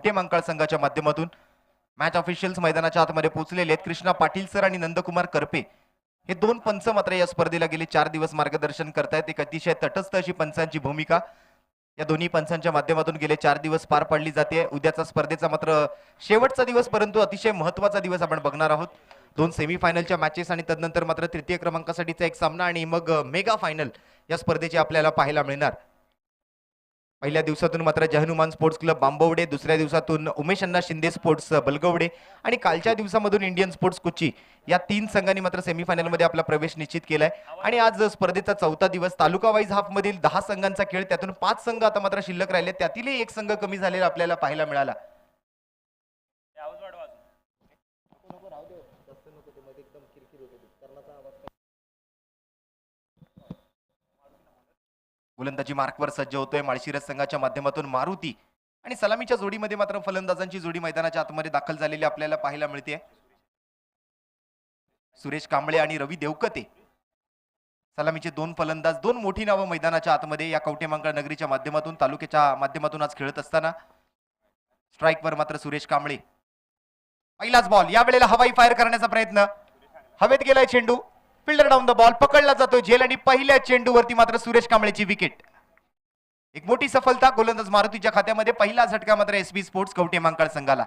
ते मंकाळ संघाच्या माध्यमातून मॅच ऑफिशियल्स मैदानाच्या आतमध्ये पोहोचलेले आहेत. कृष्णा पाटील सर आणि नंदकुमार करपे हे दोन पंच मात्र या स्पर्धेला गेले 4 दिवस मार्गदर्शन करतायत. एक अतिशय तटस्थ अशी पंचांची भूमिका या दोन्ही पंचांच्या माध्यमातून गेले 4 दिवस पार पाडली जाते. उद्याचा स्पर्धेचा मात्र शेवटचा दिवस, परंतु अतिशय महत्त्वाचा दिवस आपण बघणार आहोत. दोन सेमीफायनलच्या मॅचेस आणि तदनंतर मात्र तृतीय क्रमांकासाठीचा एक सामना आणि मग मेगा फायनल या स्पर्धेची आपल्याला पाहायला मिळणार. पहिल्या दिवसातून मात्र जय हनुमान स्पोर्ट्स क्लब बांबवडे, दुसऱ्या दिवसातून उमेश अण्णा शिंदे स्पोर्ट्स बलगवडे आणि कालच्या दिवसामधून इंडियन स्पोर्ट्स कोची या 3 संघांनी मात्र सेमीफायनल मध्ये आपला प्रवेश निश्चित केलाय. आणि आज स्पर्धेचा चौथा दिवस, तालुका वाईज हाफ मधील 10 संघांचा खेळ, त्यातून 5 संघ आता मात्र शिल्लक राहिले, त्यातीलही एक संघ कमी झालेला आपल्याला पाहायला मिळाला. गोलंदाजी मार्कवर सज्ज होतोय माळशिरस संघाच्या माध्यमातून मारुती आणि सलामीच्या जोडीमध्ये मात्र फलंदाजांची जोडी मैदानाच्या आतमध्ये दाखल झालेली आपल्याला पाहायला मिळते. सुरेश कांबळे आणि रवी देवकते सलामीचे 2 फलंदाज, 2 मोठी नावं मैदानाच्या आतमध्ये या कवठेमहांकाळ नगरीच्या माध्यमातून, तालुक्याच्या माध्यमातून आज खेळत असताना. स्ट्राईकवर मात्र सुरेश कांबळे. पहिलाच बॉल, या वेळेला हवाई फायर करण्याचा प्रयत्न, हवेत गेलाय चेंडू, फिल्डर डाऊन द बॉल, पकडला जातोय झेल आणि पहिल्या चेंडूवरती मात्र सुरेश कांबळेची विकेट. एक मोठी सफलता गोलंदाज मारुतीच्या खात्यामध्ये. पहिला झटका मात्र एसबी स्पोर्ट्स कवठेमहांकाळ संघाला.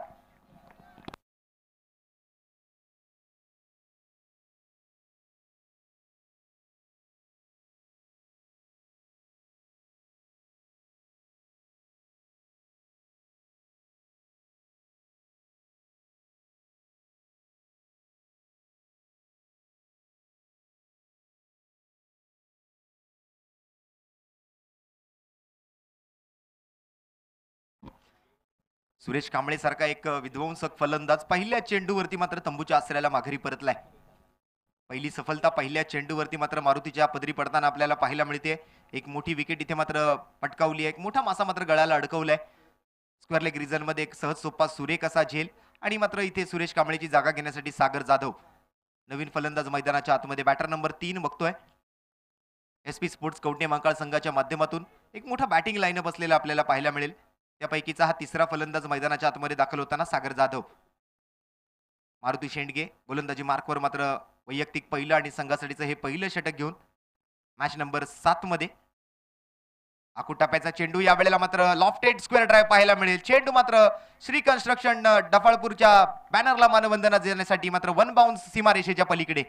सुरेश कांबळे सारखा एक विध्वंसक फलंदाज पहिल्या चेंडूवरती मात्र तंबूच्या आसऱ्याला माघारी परतलाय. पहिली सफलता पहिल्या चेंडूवरती मात्र मारुतीच्या पदरी पडताना आपल्याला पाहायला मिळते. एक मोठी विकेट इथे मात्र पटकावली आहे. एक मोठा मासा मात्र गळाला अडकवलाय. स्क्वेअर लेग रिझन मध्ये एक सहज सोपा सुरेख असा झेल आणि मात्र इथे सुरेश कांबळेची जागा घेण्यासाठी सागर जाधव नवीन फलंदाज मैदानाच्या आतमध्ये. बॅटर नंबर 3 बघतोय एसपी स्पोर्ट्स कवठेमहांकाळ संघाच्या माध्यमातून. एक मोठा बॅटिंग लाईनअप असलेला आपल्याला पाहायला मिळेल. त्यापैकीचा हा तिसरा फलंदाज मैदानाच्या आतमध्ये दाखल होताना सागर जाधव. मारुती शेंडगे गोलंदाजी मार्कवर मात्र वैयक्तिक पहिलं आणि संघासाठीचं हे पहिलं षटक घेऊन मॅच नंबर 7 मध्ये. आकुटाप्याचा चेंडू, या वेळेला मात्र लॉफ्टेड स्क्वेअर ड्राईव्ह पाहायला मिळेल. चेंडू मात्र श्री कन्स्ट्रक्शन डफाळपूरच्या बॅनरला मानवंदना देण्यासाठी मात्र 1 बाउन्स सीमारेषेच्या पलीकडे.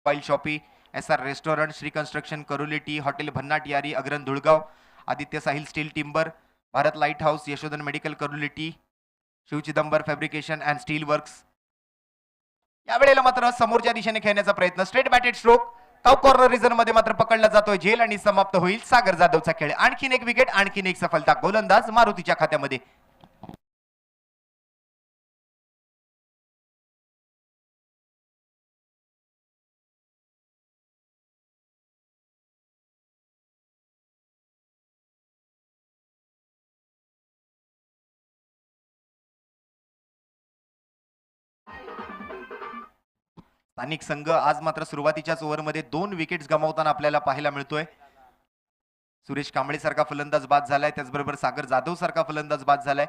Mobile shoppe, SR restaurant, Shri construction, Karoli T, hotel भन्नाट यारी, Agran Dhulgaon, Aditya Sahil steel timber, Bharat light house, Yashodhan medical Karoli T, Shiv Chidambar fabrication and steel works. यावेळेला मात्र समोरच्या दिशेने खेळण्याचा प्रयत्न, straight batted stroke, top corner region मध्ये मात्र पकडला जातोय झेल आणि समाप्त होईल सागर जाधवचा खेळ. आणखीन एक विकेट, आणखीन एक सफलता गोलंदाज मारुतीच्या खात्यामध्ये. स्थानिक संघ आज मात्र सुरुवातीच्याच ओव्हरमध्ये 2 विकेट्स गमावताना आपल्याला पाहायला मिळतोय. सुरेश कांबळे सारखा फलंदाज बाद झालाय, त्याचबरोबर सागर जाधव सारखा फलंदाज बाद झालाय.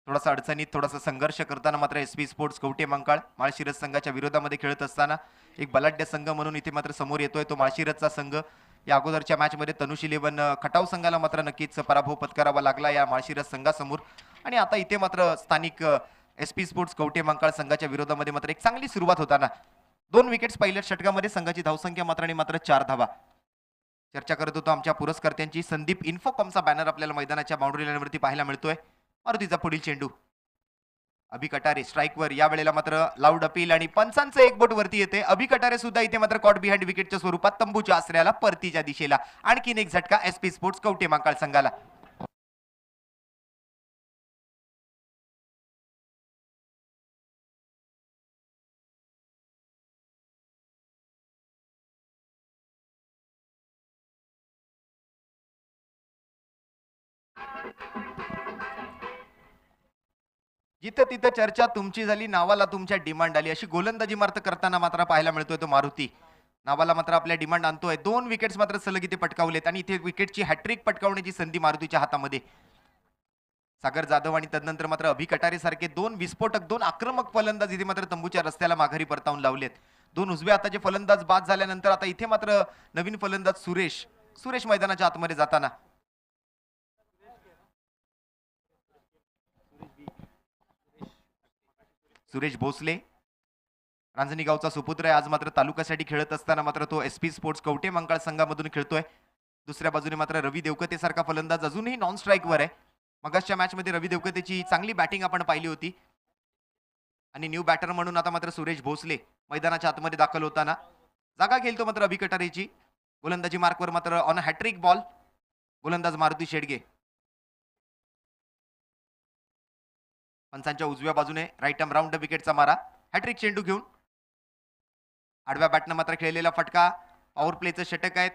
थोडासा अडचणीत, थोडासा संघर्ष करताना मात्र एसपी स्पोर्ट्स कवठेमहांकाळ माळशिरस संघाच्या विरोधामध्ये खेळत असताना एक बलाढ्य संघ म्हणून इथे मात्र समोर येतोय तो माळशिरसचा संघ. या अगोदरच्या मॅच मध्ये तनुष 11 खटाव संघाला मात्र नक्कीच पराभव पत्करावा लागला या माळशिरस संघासमोर. आणि आता इथे मात्र स्थानिक एसपी स्पोर्ट्स कवठेमहांकाळ संघाच्या विरोधामध्ये मात्र एक चांगली सुरुवात होताना 2 विकेट्स पहिल्या षटकामध्ये, संघाची धावसंख्या मात्र 4 धावा. चर्चा करत होतो आमच्या पुरस्कर्त्यांची. संदीप इन्फोकॉमचा बॅनर आपल्याला मैदानाच्या बाउंड्री लाईनवरती पाहायला मिळतोय. मारुतीचा पुढील चेंडू, अभि कटारे स्ट्राईकवर, या वेळेला मात्र लाऊड अपील आणि पंचांचं एक बोट वरती येते. अभि कटारे सुद्धा इथे मात्र कॉट बिहाइंड विकेटच्या स्वरूपात तंबूच्या आसऱ्याला परतीच्या दिशेला. आणखीन एक झटका एसपी स्पोर्ट्स कवठे महांकाळ संघाला. जिथं तिथं चर्चा तुमची झाली, नावाला तुमच्या डिमांड आली, अशी गोलंदाजी मात्र करताना मात्र पाहायला मिळतोय तो मारुती. नावाला मात्र आपल्या डिमांड आणतोय. 2 विकेट्स मात्र सलग इथे पटकावलेत आणि इथे विकेटची हॅट्रिक पटकावण्याची संधी मारुतीच्या हातामध्ये. सागर जाधव आणि तदनंतर मात्र अभि कटारे सारखे 2 विस्फोटक, 2 आक्रमक फलंदाज इथे मात्र तंबूच्या रस्त्याला माघारी परतावून लावलेत. 2 उजव्या हाताचे फलंदाज बाद झाल्यानंतर आता इथे मात्र नवीन फलंदाज सुरेश सुरेश मैदानाच्या आतमध्ये जाताना. सुरेश भोसले रांजणी गावचा सुपुत्र आहे. आज मात्र तालुक्यासाठी खेळत असताना मात्र तो एसपी स्पोर्ट्स कवठे मंकाळ संघामधून खेळतोय. दुसऱ्या बाजूने मात्र रवी देवकते सारखा फलंदाज अजूनही नॉन स्ट्राईकवर आहे. मगासच्या मॅच मध्ये रवी देवकतेची चांगली बॅटिंग आपण पाहिली होती आणि न्यू बॅटर म्हणून आता मात्र सुरेश भोसले मैदानाच्या आतमध्ये दाखल होताना जागा खेळतो मात्र अभि कटारेची. गोलंदाजी मार्कवर मात्र ऑन हॅट्रिक बॉल गोलंदाज मारुती शेडगे. पंचांच्या उजव्या बाजूने राईट आर्म राऊंड विकेटचा मारा. हॅट्रिक चेंडू घेऊन आडव्या बॅटनं मात्र खेळलेला फटका. पॉवर प्लेचं षटक आहेत.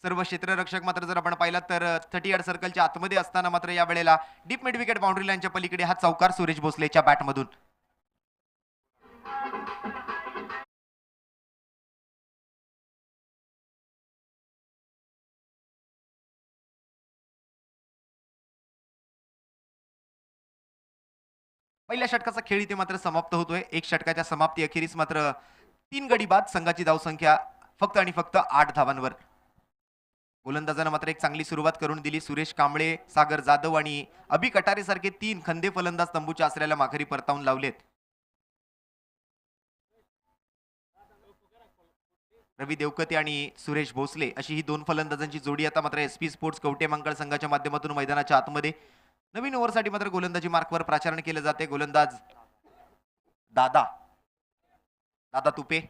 सर्व क्षेत्ररक्षक मात्र जर आपण पाहिलात तर 30 यार्ड सर्कलच्या आतमध्ये असताना मात्र या वेळेला डीप मिड विकेट बाउंड्री लाईनच्या पलीकडे हा चौकार सुरेश भोसलेच्या बॅटमधून. पहिल्या षटकाचा खेळ इथे मात्र समाप्त होतोय. एक षटकाच्या समाप्ती अखेरीस मात्र 3 गडी बाद. संघाची धावसंख्या फक्त आणि फक्त 8 धावांवर. गोलंदाजानं मात्र एक चांगली सुरुवात करून दिली. सुरेश कांबळे, सागर जाधव आणि अभि कटारे सारखे 3 खंदे फलंदाज तंबूच्या आसऱ्याला माघारी परतावून लावलेत. रवी देवकते आणि सुरेश भोसले अशी ही 2 फलंदाजांची जोडी आता मात्र एसपी स्पोर्ट्स कवठे मंकाळ संघाच्या माध्यमातून मैदानाच्या आतमध्ये. नवीन ओव्हरसाठी मात्र गोलंदाजी मार्कवर प्राचारण केले जाते. गोलंदाज दादा दादा तुपे.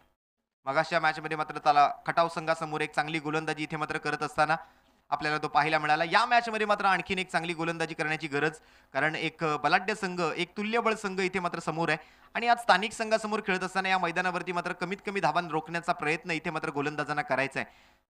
मगाशच्या मॅच मध्ये मात्र त्याला खटाव संघासमोर एक चांगली गोलंदाजी इथे मात्र करत असताना आपल्याला तो पाहायला मिळाला. या मॅच मध्ये मात्र आणखीन एक चांगली गोलंदाजी करण्याची गरज, कारण एक बलाढ्य संघ, एक तुल्यबळ संघ इथे मात्र समोर आहे आणि आज स्थानिक संघासमोर खेळत असताना या मैदानावरती मात्र कमीत कमी धावांना रोखण्याचा प्रयत्न इथे मात्र गोलंदाजांना करायचा आहे.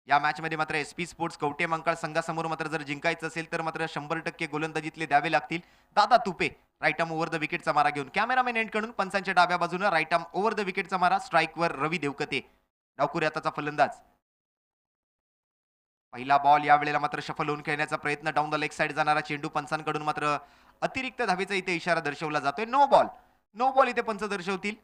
या मॅच मध्ये मात्र एसपी स्पोर्ट्स कवठे मंकाळ संघासमोर मात्र जर जिंकायचं असेल तर मात्र 100% गोलंदाजीतले द्यावे लागतील. Dada Tupe right arm over the विकेटचा मारा घेऊन. कॅमेरामॅन एंड कडून पंचांच्या डाव्या बाजूने राईट आर्म ओव्हर द विकेटचा मारा. स्ट्राईकवर रवी देवकते डावखुरी आताचा फलंदाज. पहिला बॉल या वेळेला मात्र शफल होऊन खेळण्याचा प्रयत्न. डाऊन द लेग साइड जाणारा चेंडू पंचांकडून मात्र अतिरिक्त धावेचा इथे इशारा दर्शवला जातोय. No ball. नो बॉल इथे पंच दर्शवतील.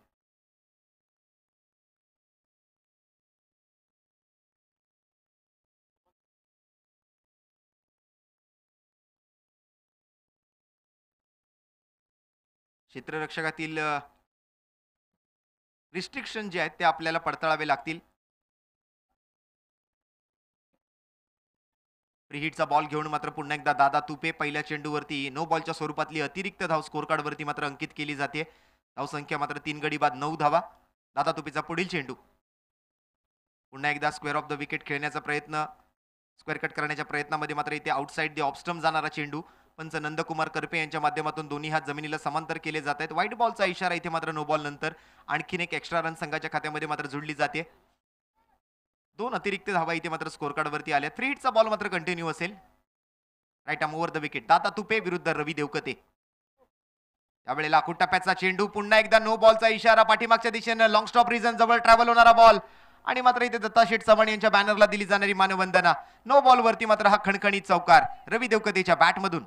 क्षेत्ररक्षकातील रिस्ट्रिक्शन जे आहेत ते आपल्याला पडताळावे लागतील. फ्रीहिटचा बॉल घेऊन मात्र पुन्हा एकदा दादा तुपे पहिल्या चेंडूवरती नो बॉलच्या स्वरूपातली अतिरिक्त धाव स्कोर कार्ड वरती मात्र अंकित केली जाते. धावसंख्या मात्र 3 गडी बाद 9 धावा. दादा तुपेचा पुढील चेंडू पुन्हा एकदा स्क्वेअर ऑफ द विकेट खेळण्याचा प्रयत्न. स्क्वेअर कट करण्याच्या प्रयत्नामध्ये मात्र इथे आउटसाइड द ऑफ स्टंप जाणारा चेंडू. पंच नंदकुमार करपे यांच्या माध्यमातून दोन्ही हात जमिनीला समांतर केले जात आहेत. व्हाईट बॉलचा इशारा इथे मात्र नो बॉल नंतर आणखीन एक एक्स्ट्रा रन संघाच्या खात्यामध्ये मात्र जोडली जाते. 2 अतिरिक्त धावा इथे मात्र स्कोर कार्ड वरती आल्या. फ्री हिटचा बॉल मात्र कंटिन्यू असेल. Right arm over the wicket. Dada Tupe विरुद्ध रवी देवकते. त्यावेळेला टप्प्याचा चेंडू. पुन्हा एकदा नो बॉलचा इशारा. पाठीमागच्या दिशेने लॉंग स्टॉप रिझन जवळ ट्रॅव्हल होणारा बॉल आणि मात्र इथे दत्ता शेठ चव्हाण यांच्या बॅनरला दिली जाणारी मानवंदना. नो बॉल वरती मात्र हा खणखणीत चौकार रवी देवकतेच्या बॅटमधून.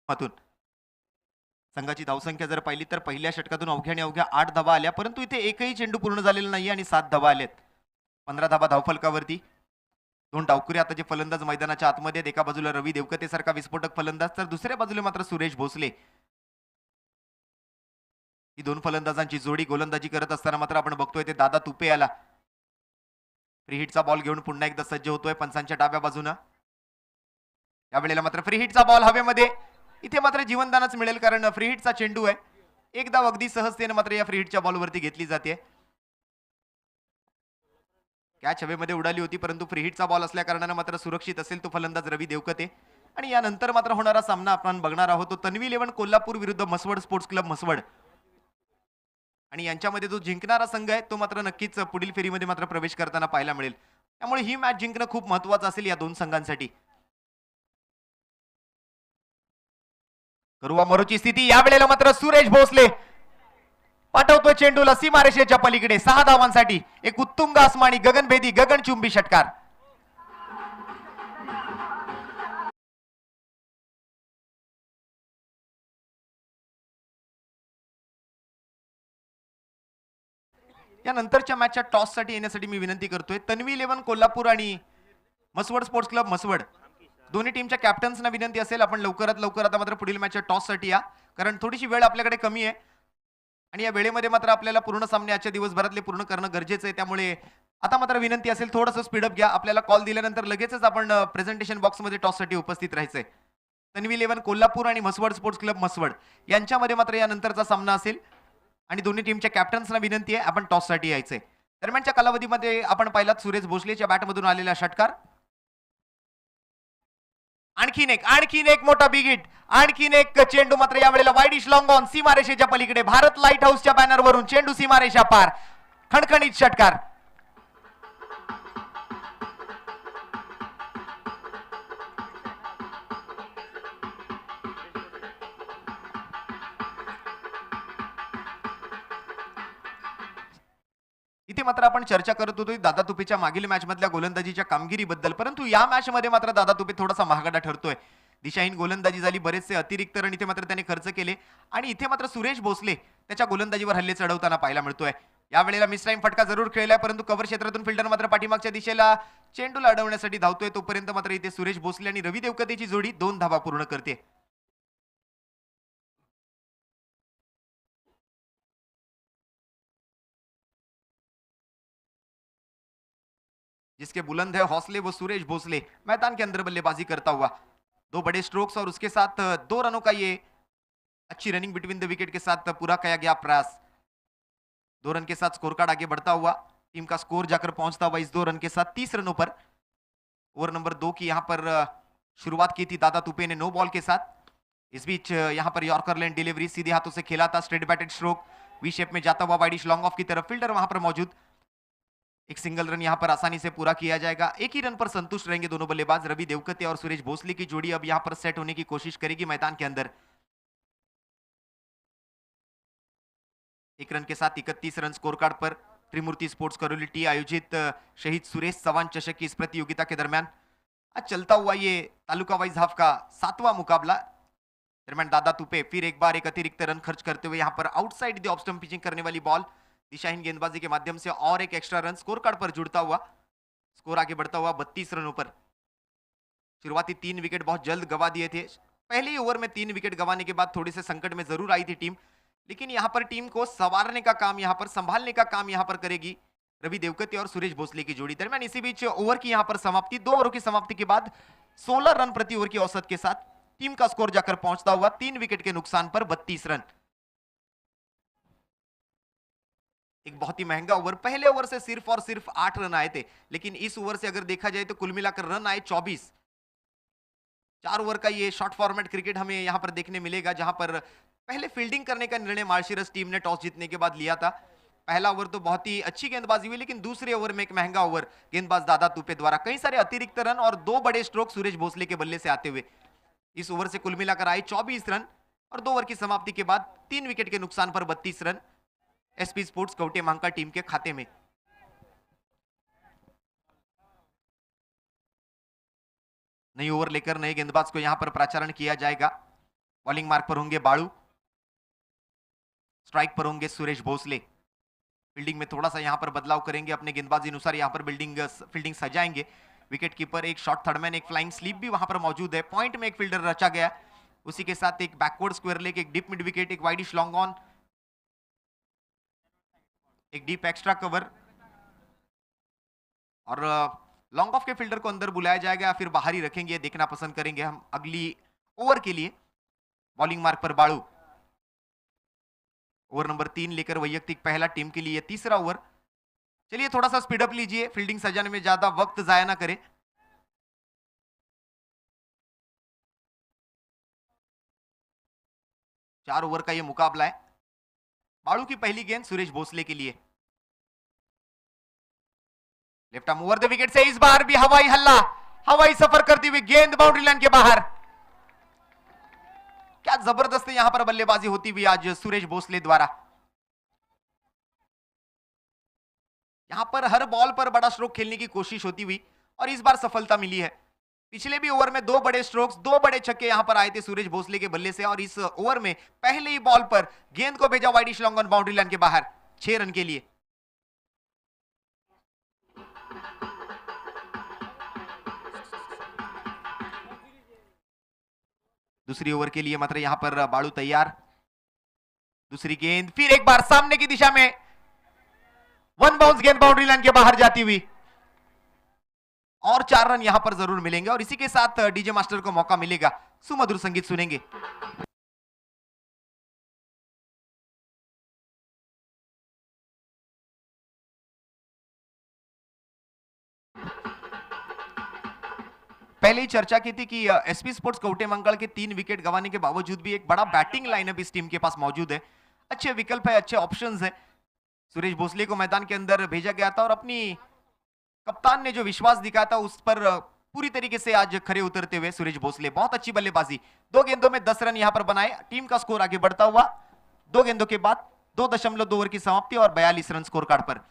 मातून संघाची धावसंख्या जर पाहिली तर पहिल्या षटकातून अवघ्या आणि अवघ्या 8 धावा आल्या, परंतु इथे एकही चेंडू पूर्ण झालेला नाही आणि 7 धावा आल्यात. 15 धावा धावफलकावरती. 2 डावखुरे आता जे फलंदाज मैदानाच्या आतमध्ये आहेत. एका बाजूला रवी देवकते सारखा विस्फोटक फलंदाज, तर दुसऱ्या बाजूला मात्र सुरेश भोसले. ही 2 फलंदाजांची जोडी गोलंदाजी करत असताना मात्र आपण बघतोय ते दादा तुपे याला फ्री हिटचा बॉल घेऊन पुन्हा एकदा सज्ज होतोय पंचांच्या डाव्या बाजूनं. यावेळेला मात्र फ्री हिटचा बॉल हवेमध्ये. इथे मात्र जीवनदानच मिळेल, कारण फ्री हिटचा चेंडू आहे. एकदा अगदी सहजतेने मात्र या फ्री हिटच्या बॉलवरती घेतली जाते. कॅच हवेमध्ये उडाली होती, परंतु फ्री हिटचा बॉल असल्या कारणाने मात्र सुरक्षित असेल तो फलंदाज रवी देवकते. आणि यानंतर मात्र होणारा सामना आपण बघणार आहोत तो तन्वी 11 कोल्हापूर विरुद्ध म्हसवड स्पोर्ट्स क्लब म्हसवड. आणि यांच्यामध्ये जो जिंकणारा संघ आहे तो मात्र नक्कीच पुढील फेरीमध्ये मात्र प्रवेश करताना पाहायला मिळेल. त्यामुळे ही मॅच जिंकणं खूप महत्वाचं असेल या 2 संघांसाठी. करुवा मरोची स्थिती. यावेळेला मात्र सुरेश भोसले पाठवतोय चेंडूला सीमारेषेच्या पलीकडे 6 धावांसाठी. एक उत्तुंग आसमानी गगनभेदी गगनचुंबी षटकार. या नंतरच्या मॅचच्या टॉस साठी येण्यासाठी मी विनंती करतोय तन्वी 11 कोल्हापूर आणि म्हसवड स्पोर्ट्स क्लब म्हसवड दोन्ही टीमच्या कॅप्टन्सना विनंती असेल आपण लवकरात लवकर आता मात्र पुढील मॅचच्या टॉस साठी या, कारण थोडीशी वेळ आपल्याकडे कमी आहे आणि या वेळेमध्ये मात्र आपल्याला पूर्ण सामने आजच्या दिवसभरातले पूर्ण करणं गरजेचं आहे. त्यामुळे आता मात्र विनंती असेल थोडंसं स्पीडअप घ्या. आपल्याला कॉल दिल्यानंतर लगेचच आपण प्रेझेंटेशन बॉक्समध्ये टॉस साठी उपस्थित राहायचंय. तन्वी 11 कोल्हापूर आणि म्हसवड स्पोर्ट्स क्लब म्हसवड यांच्यामध्ये मात्र या नंतरचा सामना असेल आणि दोन्ही टीमच्या कॅप्टन्सना विनंती आहे आपण टॉस साठी यायचंय. दरम्यानच्या कालावधीमध्ये आपण पाहिलात सुरेश भोसलेच्या बॅटमधून आलेला षटकार. आणखीन एक मोठा बिग हिट. आणखीन एक चेंडू मात्र यावेळेला वाईडिश लॉंग ऑन सीमारेषेच्या पलीकडे. भारत लाईट हाऊसच्या बॅनरवरून चेंडू सीमारेषा पार. खणखणीत षटकार. इथे मात्र आपण चर्चा करत होतो दादा तुपेच्या मागील मॅच मधल्या गोलंदाजीच्या कामगिरीबद्दल, परंतु या मॅच मध्ये मात्र दादा तुपे थोडासा महागडा ठरतोय. दिशाहीन गोलंदाजी झाली, बरेचसे अतिरिक्त रन इथे मात्र त्याने खर्च केले आणि इथे मात्र सुरेश भोसले त्याच्या गोलंदाजीवर हल्ले चढवताना पाहायला मिळतोय. यावेळेला मिस टाइम फटका जरूर खेळलाय, परंतु कव्हर क्षेत्रातून फिल्डर मात्र पाठीमागच्या दिशेला चेंडूला अडवण्यासाठी धावतोय. तोपर्यंत मात्र इथे सुरेश भोसले आणि रवी देवकतेची जोडी 2 धावा पूर्ण करते. जिसके बुलंद है हौसले वो सुरेश भोसले मैदान के अंदर बल्लेबाजी करता हुआ. 2 बड़े स्ट्रोक्स और उसके साथ 2 रनों का ये अच्छी रनिंग बिटवीन द विकेट के साथ पूरा किया गया प्रयास. 2 रन के साथ स्कोर कार्ड आगे बढ़ता हुआ. टीम का स्कोर जाकर पहुंचता हुआ इस 2 रन के साथ 30 रनों पर. ओवर नंबर 2 की यहां पर शुरुआत की थी दादा तुपे ने नो बॉल के साथ. इस बीच यहां पर यॉर्कर लाइन डिलीवरी सीधे हाथों से खेला था. Straight batted stroke V shape में जाता हुआ वाइडिश लॉन्ग ऑफ की तरफ. फील्डर वहां पर मौजूद. एक सिंगल रन यहां पर आसानी से पूरा किया जाएगा. एक ही रन पर संतुष्ट रहेंगे दोनों बल्लेबाज. रवि देवकते और सुरेश भोसले की जोड़ी अब यहां पर सेट होने की कोशिश करेगी मैदान के अंदर. 1 रन के साथ 31 रन स्कोर कार्ड पर. त्रिमूर्ति स्पोर्ट्स करौली टी आयोजित शहीद सुरेश चौहान चषक की इस प्रतियोगिता के दरमियान आज चलता हुआ ये तालुका वाइज हाफ का 7वां मुकाबला. दरमियान दादा तुपे फिर एक बार एक अतिरिक्त रन खर्च करते हुए यहां पर outside the off stump pitching करने वाली बॉल दिशाहीन गेंदबाजी के माध्यम से और एक एक्स्ट्रा रन स्कोर कार्ड पर जुड़ता हुआ. स्कोर आगे बढ़ता हुआ 32 रनों पर. शुरुआती 3 विकेट बहुत जल्द गवा दिए थे. पहले ही ओवर में 3 विकेट गंवाने के बाद थोड़ी से संकट में जरूर आई थी टीम, लेकिन यहां पर टीम को संवारने का काम, यहां पर संभालने का काम यहां पर करेगी रवि देवकते और सुरेश भोसले की जोड़ी. दरमियान इसी बीच ओवर की यहां पर समाप्ति. 2 ओवरों की समाप्ति के बाद 16 रन प्रति ओवर की औसत के साथ टीम का स्कोर जाकर पहुंचता हुआ 3 विकेट के नुकसान पर 32 रन. एक बहुत ही महंगा ओवर. पहले ओवर से सिर्फ और सिर्फ 8 रन आए थे, लेकिन इस ओवर से अगर देखा जाए तो कुल मिलाकर रन आए 24. 4 ओवर का ये शॉर्ट फॉर्मेट क्रिकेट हमें यहां पर देखने मिलेगा, जहां पर पहले फील्डिंग करने का निर्णय मार्शिरस टीम ने टॉस जीतने के बाद लिया था. पहला ओवर तो बहुत ही अच्छी गेंदबाजी हुई, लेकिन दूसरे ओवर में एक महंगा ओवर गेंदबाज दादा तुपे द्वारा कई सारे अतिरिक्त रन और 2 बड़े स्ट्रोक सुरेश भोसले के बल्ले से आते हुए इस ओवर से कुल मिलाकर आए 24 रन और 2 ओवर की समाप्ति के बाद 3 विकेट के नुकसान पर 32 रन एसपी स्पोर्ट्स कवटे मांका टीम के खाते में. नई ओवर लेकर नए गेंदबाज को यहां पर प्रचारण किया जाएगा. बॉलिंग मार्क पर होंगे बाळू, स्ट्राइक पर होंगे सुरेश भोसले। फील्डिंग में थोड़ा सा यहाँ पर बदलाव करेंगे, अपने गेंदबाजी अनुसार यहाँ पर फील्डिंग सजाएंगे। विकेट कीपर, एक शॉर्ट थर्डमैन, एक फ्लाइंग स्लीप भी वहां पर मौजूद है। पॉइंट में एक फील्डर रचा गया, उसी के साथ एक बैकवर्ड स्क्वायर लेग, एक डीप मिड विकेट, एक वाइडिश लॉन्ग ऑन, एक डीप एक्स्ट्रा कवर और लॉन्ग ऑफ के फील्डर को अंदर बुलाया जाएगा या फिर बाहर ही रखेंगे, देखना पसंद करेंगे हम अगली ओवर के लिए। बॉलिंग मार्क पर बाळू, ओवर नंबर 3 लेकर वैयक्तिक पहला, टीम के लिए तीसरा ओवर। चलिए थोड़ा सा स्पीड अप लीजिए, फील्डिंग सजाने में ज्यादा वक्त जाया ना करें। चार ओवर का ये मुकाबला है। बाळू की पहली गेंद सुरेश भोसले के लिए, left arm over the wicket से इस बार भी हवाई हल्ला, हवाई सफर करती हुई गेंद बाउंड्री लाइन के बाहर। क्या जबरदस्त यहां पर बल्लेबाजी होती हुई आज सुरेश भोसले द्वारा। यहां पर हर बॉल पर बड़ा स्ट्रोक खेलने की कोशिश होती हुई और इस बार सफलता मिली है। पिछले भी ओवर में 2 बड़े स्ट्रोक्स, 2 बड़े छक्के यहां पर आए थे सुरेश भोसले के बल्ले से और इस ओवर में पहले ही बॉल पर गेंद को भेजा widish long on boundary line के बाहर 6 रन के लिए। दूसरी ओवर के लिए मात्र यहां पर बाळू तैयार। दूसरी गेंद फिर एक बार सामने की दिशा में, वन बाउंस गेंद बाउंड्री लाइन के बाहर जाती हुई और 4 रन यहां पर जरूर मिलेंगे और इसी के साथ डीजे मास्टर को मौका मिलेगा, सुमधुर संगीत सुनेंगे। पहले ही चर्चा की थी कि एसपी स्पोर्ट्स कोटे मंगल के 3 विकेट गंवाने के बावजूद भी एक बड़ा बैटिंग लाइनअप इस टीम के पास मौजूद है। अच्छे विकल्प है, अच्छे ऑप्शंस है। सुरेश भोसले को मैदान के अंदर भेजा गया था और अपनी कप्तान ने जो विश्वास दिखाया था उस पर पूरी तरीके से आज खरे उतरते हुए सुरेश भोसले, बहुत अच्छी बल्लेबाजी। 2 गेंदों में 10 रन यहां पर बनाए, टीम का स्कोर आगे बढ़ता हुआ 2 गेंदों के बाद 2.2 ओवर की समाप्ति और 42 रन स्कोर कार्ड पर।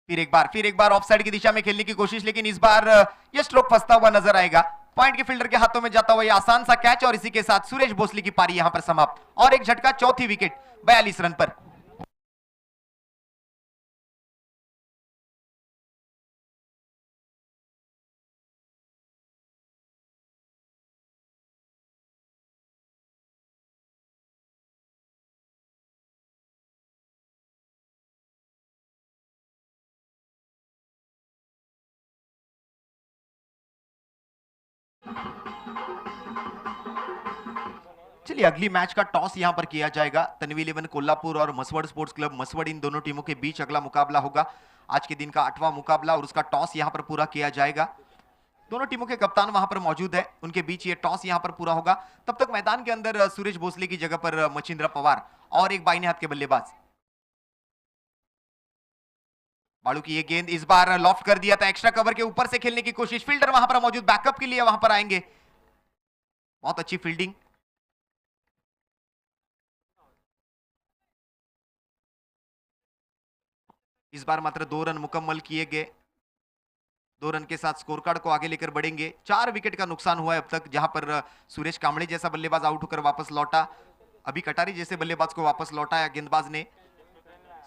फिर एक बार ऑफ साइड की दिशा में खेलने की कोशिश, लेकिन इस बार यह स्ट्रोक फंसता हुआ नजर आएगा। पॉइंट के फील्डर के हाथों में जाता हुआ यह आसान सा कैच और इसी के साथ सुरेश भोसले की पारी यहां पर समाप्त और एक झटका, चौथी विकेट 42 रन पर। चलिए अगली मैच का टॉस यहां पर किया जाएगा। तन्वी 11 कोल्हापुर और मसवड़ स्पोर्ट्स क्लब मसवड़, इन दोनों टीमों के बीच अगला मुकाबला होगा। आज के दिन का 8वां मुकाबला और उसका टॉस यहां पर पूरा किया जाएगा। दोनों टीमों के कप्तान वहां पर मौजूद है, उनके बीच ये टॉस यहां पर पूरा होगा। तब तक मैदान के अंदर सुरेश भोसले की जगह पर मचिंद्र पवार और एक बाईने हाथ के बल्लेबाज। बाळू की ये गेंद इस बार लॉफ्ट कर दिया था, एक्स्ट्रा कवर के ऊपर से खेलने की कोशिश, फील्डर वहां पर मौजूद, बैकअप के लिए वहां पर आएंगे। बहुत अच्छी फील्डिंग। इस बार मात्र 2 रन मुकम्मल किए गए। 2 रन के साथ स्कोर कार्ड को आगे लेकर बढ़ेंगे। 4 विकेट का नुकसान हुआ है अब तक, जहां पर सुरेश कांबळे जैसा बल्लेबाज आउट होकर वापस लौटा, अभी कटारी जैसे बल्लेबाज को वापस लौटाया गेंदबाज ने।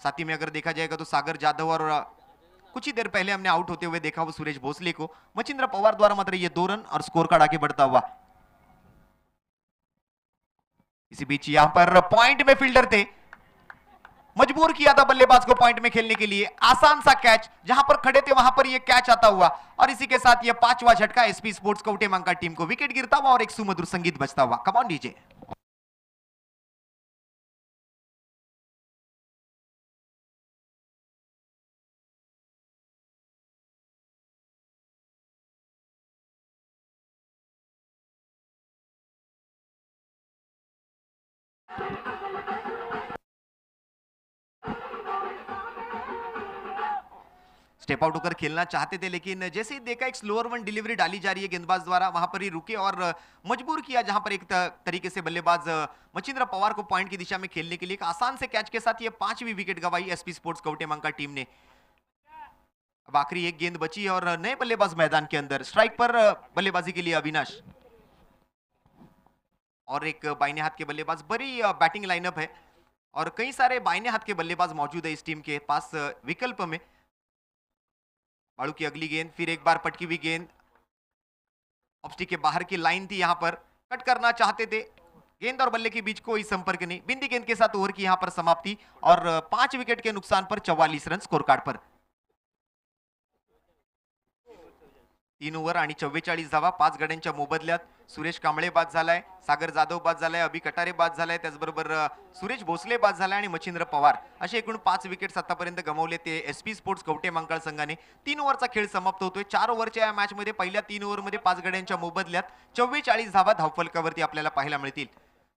साथ ही में अगर देखा जाएगा तो सागर जाधव और कुछ ही देर पहले हमने आउट होते हुए देखा वो सुरेश भोसले को। मचिंद्र पवार द्वारा मात्र ये 2 रन और स्कोर कार्ड आगे बढ़ता हुआ। इसी बीच यहां पर पॉइंट में फील्डर थे, मजबूर किया था बल्लेबाज को पॉइंट में खेलने के लिए। आसान सा कैच, जहां पर खड़े थे वहां पर यह कैच आता हुआ और इसी के साथ यह 5वां झटका एसपी स्पोर्ट्स कोटे मंका टीम को, विकेट गिरता हुआ और एक सुमधुर संगीत बजता हुआ। Come on DJ. Step out होकर खेलना चाहते थे, लेकिन जैसे ही देखा एक स्लोअर वन डिलीवरी डाली जा रही है गेंदबाज द्वारा, वहां पर ही रुके और मजबूर किया, जहां पर एक तरीके से बल्लेबाज मचिंद्र पवार को पॉइंट की दिशा में खेलने के लिए एक आसान से कैच के साथ ये 5वीं विकेट गवाई एसपी स्पोर्ट्स कोटे मंका टीम ने। अब आखिरी एक गेंद बची है और नए बल्लेबाज मैदान के अंदर। स्ट्राइक पर बल्लेबाजी के लिए अविनाश और एक बाईने हाथ के बल्लेबाज। बड़ी बैटिंग लाइनअप है और कई सारे बाईने हाथ के बल्लेबाज मौजूद है इस टीम के पास विकल्प में। बाड़ू की अगली गेंद, फिर एक बार पटकी हुई गेंद, ऑफ के बाहर की लाइन थी, यहां पर कट करना चाहते थे। गेंद और बल्ले के बीच कोई संपर्क नहीं। बिंदी गेंद के साथ ओवर की यहां पर समाप्ति और 5 विकेट के नुकसान पर 44 रन स्कोर कार्ड पर। 3 ओव्हर आणि 44 धावा 5 गड्यांच्या मोबदल्यात। सुरेश कांबळे बाद झालाय, सागर जाधव बाद झालाय, अभि कटारे बाद झालाय, त्याचबरोबर सुरेश भोसले बाद झालाय आणि मच्छिंद्र पवार असे एकूण 5 विकेट्स आतापर्यंत गमावले ते एसपी स्पोर्ट्स कवठे मंकाळ संघाने। 3 ओव्हरचा खेळ समाप्त होतोय। 4 ओव्हरच्या या मॅच मध्ये पहिल्या 3 ओव्हरमध्ये 5 गड्यांच्या मोबदल्यात 44 धावा धावफलकावरती आपल्याला पाहायला मिळतील।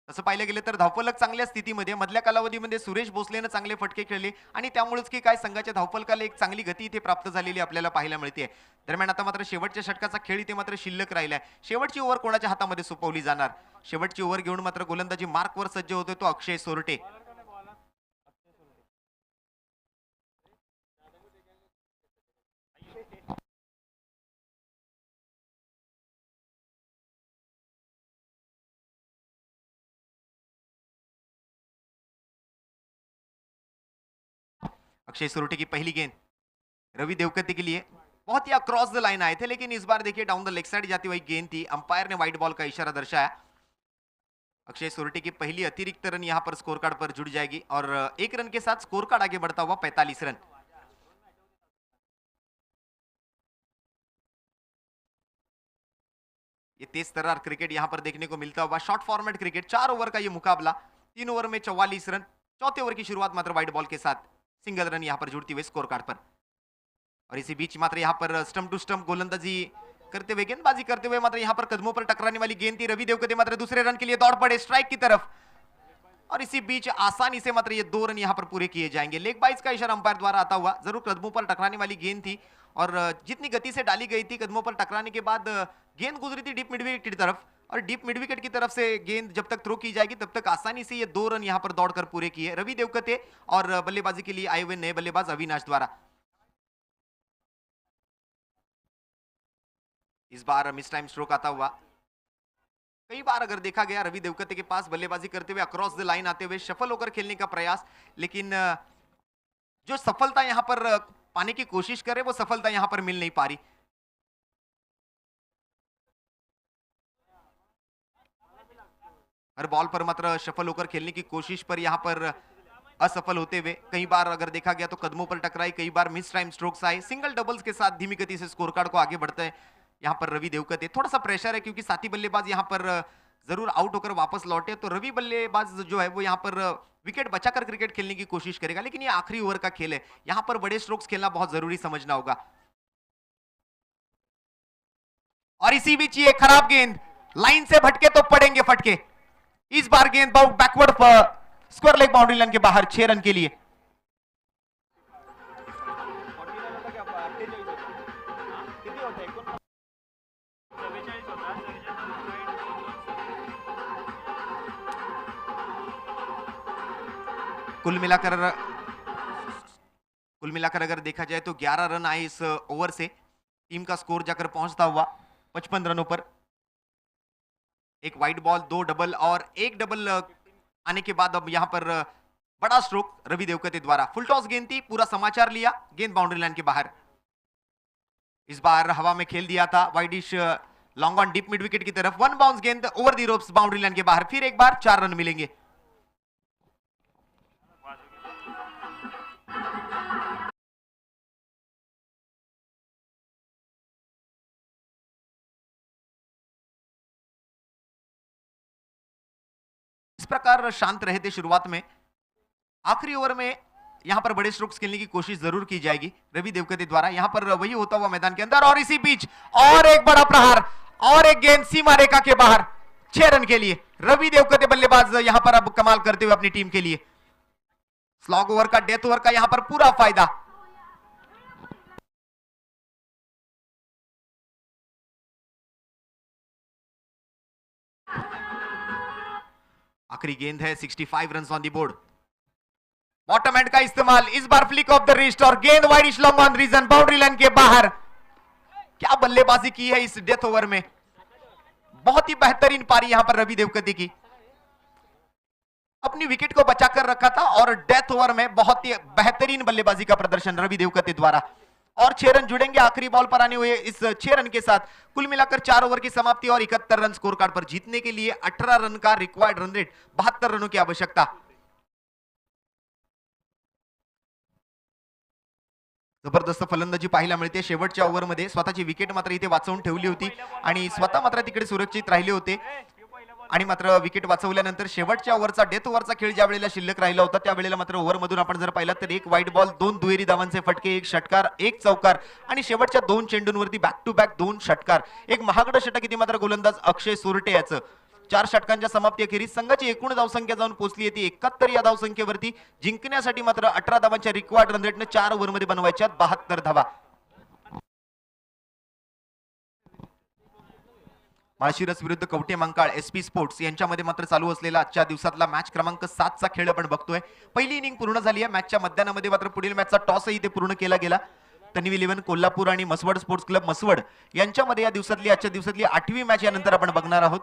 तसं पाहिलं गेलं तर धावफलक चांगल्या स्थितीमध्ये, मधल्या कालावधीमध्ये सुरेश भोसलेनं चांगले फटके खेळले आणि त्यामुळेच की काय संघाच्या धावफलकाला एक चांगली गती इथे प्राप्त झालेली आपल्याला पाहायला मिळते। दरम्यान आता मात्र शेवटच्या षटकाचा खेळ इथे मात्र शिल्लक राहिलाय। शेवटची ओव्हर कोणाच्या हातामध्ये सोपवली जाणार? शेवटची ओव्हर घेऊन मात्र गोलंदाजी मार्कवर सज्ज होतोय तो अक्षय सोरटे। अक्षय सोरटे की पहली गेंद रवि देवकते के लिए बहुत ही अक्रॉस द लाइन आए थे, लेकिन इस बार देखिए डाउन द लेग साइड जाती हुई गेंद थी। अंपायर ने व्हाइट बॉल का इशारा दर्शाया। अक्षय सोरटे की पहली अतिरिक्त रन यहां पर स्कोर कार्ड पर जुड़ जाएगी और 1 रन के साथ स्कोर कार्ड आगे बढ़ता हुआ 45 रन। ये तेज तर्रार क्रिकेट यहां पर देखने को मिलता हुआ। शॉर्ट फॉर्मेट क्रिकेट, 4 ओवर का ये मुकाबला, 3 ओवर में 44 रन। चौथे ओवर की शुरुआत मात्र व्हाइट बॉल के साथ सिंगल रन यहां पर जुड़ती हुई स्कोर कार्ड पर। और इसी बीच मात्र यहां पर स्टंप टू स्टंप गोलंदाजी करते हुए, गेंदबाजी करते हुए मात्र यहां पर कदमों पर टकराने वाली गेंद थी। रवि देवकते मात्र दूसरे रन के लिए दौड़ पड़े स्ट्राइक की तरफ और इसी बीच आसानी से मात्र ये 2 रन यहां पर पूरे किए जाएंगे। लेग बाइज का इशारा अंपायर द्वारा आता हुआ। जरूर कदमों पर टकराने वाली गेंद थी और जितनी गति से डाली गई थी, कदमों पर टकराने के बाद गेंद गुजरी थी डीप मिड विकेट की तरफ और डीप मिड विकेट की तरफ से गेंद जब तक थ्रो की जाएगी तब तक आसानी से ये 2 रन यहां पर दौड़कर पूरे किए रवि देवकते और बल्लेबाजी के लिए आए हुए नए बल्लेबाज अविनाश द्वारा। इस बार मिस टाइम स्ट्रोक आता हुआ। कई बार अगर देखा गया रवि देवकते के पास बल्लेबाजी करते हुए अक्रॉस द लाइन आते हुए सफल होकर खेलने का प्रयास, लेकिन जो सफलता यहां पर पाने की कोशिश करे वो सफलता यहां पर मिल नहीं पा रही। हर बॉल पर मात्र सफल होकर खेलने की कोशिश पर यहां पर असफल होते हुए, कई बार अगर देखा गया तो कदमों पर टकराई, कई बार मिस टाइम स्ट्रोक्स आए। सिंगल डबल्स के साथ धीमी गति से स्कोर कार्ड को आगे बढ़ते हैं यहाँ पर रवि देवकते। थोड़ा सा प्रेशर है क्योंकि साथी बल्लेबाज यहाँ पर जरूर आउट होकर वापस लौटे, तो रवि बल्लेबाज जो है वो यहाँ पर विकेट बचाकर क्रिकेट खेलने की कोशिश करेगा। लेकिन ये आखिरी ओवर का खेल है, यहाँ पर बड़े स्ट्रोक्स खेलना बहुत जरूरी समझना होगा। और इसी बीच ये खराब गेंद, लाइन से भटके तो पड़ेंगे फटके। इस बार गेंद backward square leg boundary line के बाहर 6 रन के लिए। कुल मिलाकर अगर देखा जाए तो 11 रन आए इस ओवर से। टीम का स्कोर जाकर पहुंचता हुआ 55 रनों पर। एक वाइड बॉल, 2 डबल और 1 डबल आने के बाद अब यहां पर बड़ा स्ट्रोक रवि देवकते द्वारा। फुल टॉस गेंद थी, पूरा समाचार लिया, गेंद बाउंड्री लाइन के बाहर। इस बार हवा में खेल दिया था widish long on deep mid wicket की तरफ। 1 बाउंस गेंद over the ropes boundary line के बाहर। फिर एक बार 4 रन मिलेंगे। इस प्रकार शांत रहे थे शुरुआत में। आखिरी ओवर में यहां पर बड़े स्ट्रोक्स खेलने की कोशिश जरूर की जाएगी रवि देवकते द्वारा। यहां पर वही होता हुआ मैदान के अंदर और इसी बीच और एक बड़ा प्रहार और एक गेंद सीमा रेखा के बाहर 6 रन के लिए। रवि देवकते बल्लेबाज यहां पर अब कमाल करते हुए अपनी टीम के लिए। स्लॉग ओवर का, डेथ ओवर का यहां पर पूरा फायदा। आखिरी गेंद है, 65 run on the board. Bottom hand का इस्तेमाल, इस बार फ्लिक ऑफ द रिस्ट और गेंद wide long on region, boundary line के बाहर। क्या बल्लेबाजी की है इस डेथ ओवर में, बहुत ही बेहतरीन पारी यहां पर रवि देवकते की, अपनी विकेट को बचाकर रखा था और डेथ ओवर में बहुत ही बेहतरीन बल्लेबाजी का प्रदर्शन रवि देवकते द्वारा। और 6 रन जुड़ेंगे आखिरी बॉल पर आने हुए इस 6 रन के साथ। कुल मिलाकर 4 ओवर की समाप्ति और 71 रन स्कोर कार्ड पर। जीतने के लिए 18 रन का रिक्वायर्ड रन रेट, 72 रनों की आवश्यकता। जबरदस्त फलंदाजी पाहायला मिळते शेवटच्या ओव्हरमध्ये, स्वतःची विकेट मात्र इथे वाचवून ठेवली होती आणि स्वतः मात्र तिकडे सुरक्षित राहिले होते आणि मात्र विकेट वाचवल्यानंतर शेवटच्या ओव्हरचा डेथ ओव्हरचा खेळ ज्या वेळेला शिल्लक राहिला होता त्यावेळेला मात्र ओव्हरमधून आपण जर पाहिलं तर 1 वाईड बॉल, 2 दुहेरी धावांचे फटके, 1 षटकार, 1 चौकार आणि शेवटच्या 2 चेंडूंवरती बॅक टू बॅक 2 षटकार, एक महागडं षटक इथे मात्र गोलंदाज अक्षय सोरटे याचं। 4 षटकांच्या समाप्ती अखेरीस संघाची एकूण धावसंख्या जाऊन पोहोचली आहे ती 71 या धावसंख्येवरती। जिंकण्यासाठी मात्र 18 धावांच्या रिक्वायर्ड रन रेटने 4 ओव्हरमध्ये बनवायच्या 72 धावा। माळशिरस विरुद्ध कवठे मंकाळ एसपी स्पोर्ट्स यांच्यामध्ये मात्र चालू असलेला आजच्या दिवसातला मॅच क्रमांक 7 चा खेळ आपण बघतोय। पहिली इनिंग पूर्ण झाली आहे, मॅचच्या मध्यानामध्ये मात्र पुढील मॅचचा टॉसही इथे पूर्ण केला गेला। तन्वी 11 कोल्हापूर आणि मसवड स्पोर्ट्स क्लब मसवड यांच्यामध्ये या दिवसातली आजच्या दिवसातली 8वी मॅच यानंतर आपण बघणार आहोत।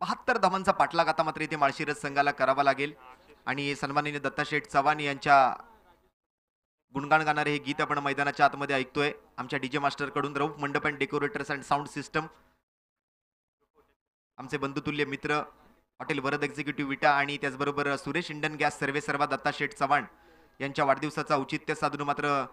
बहात्तर धावांचा पाठलाग आता मात्र इथे माळशिरस संघाला करावा लागेल आणि सन्माननीय दत्ताशेठ चव्हाण यांच्या गुणगान गाणारे हे गीत आपण मैदानाच्या आतमध्ये ऐकतोय आमच्या डीजे मास्टर कडून। रऊफ मंडप and decorators and sound system, आमचे बंधुतुल्य मित्र हॉटेल वरद एक्झिक्युटिव्ह विटा आणि त्याचबरोबर सुरेश इंडन गॅस सर्वे सर्वा दत्ताशेठ चव्हाण यांच्या वाढदिवसाचा औचित्य साधून मात्र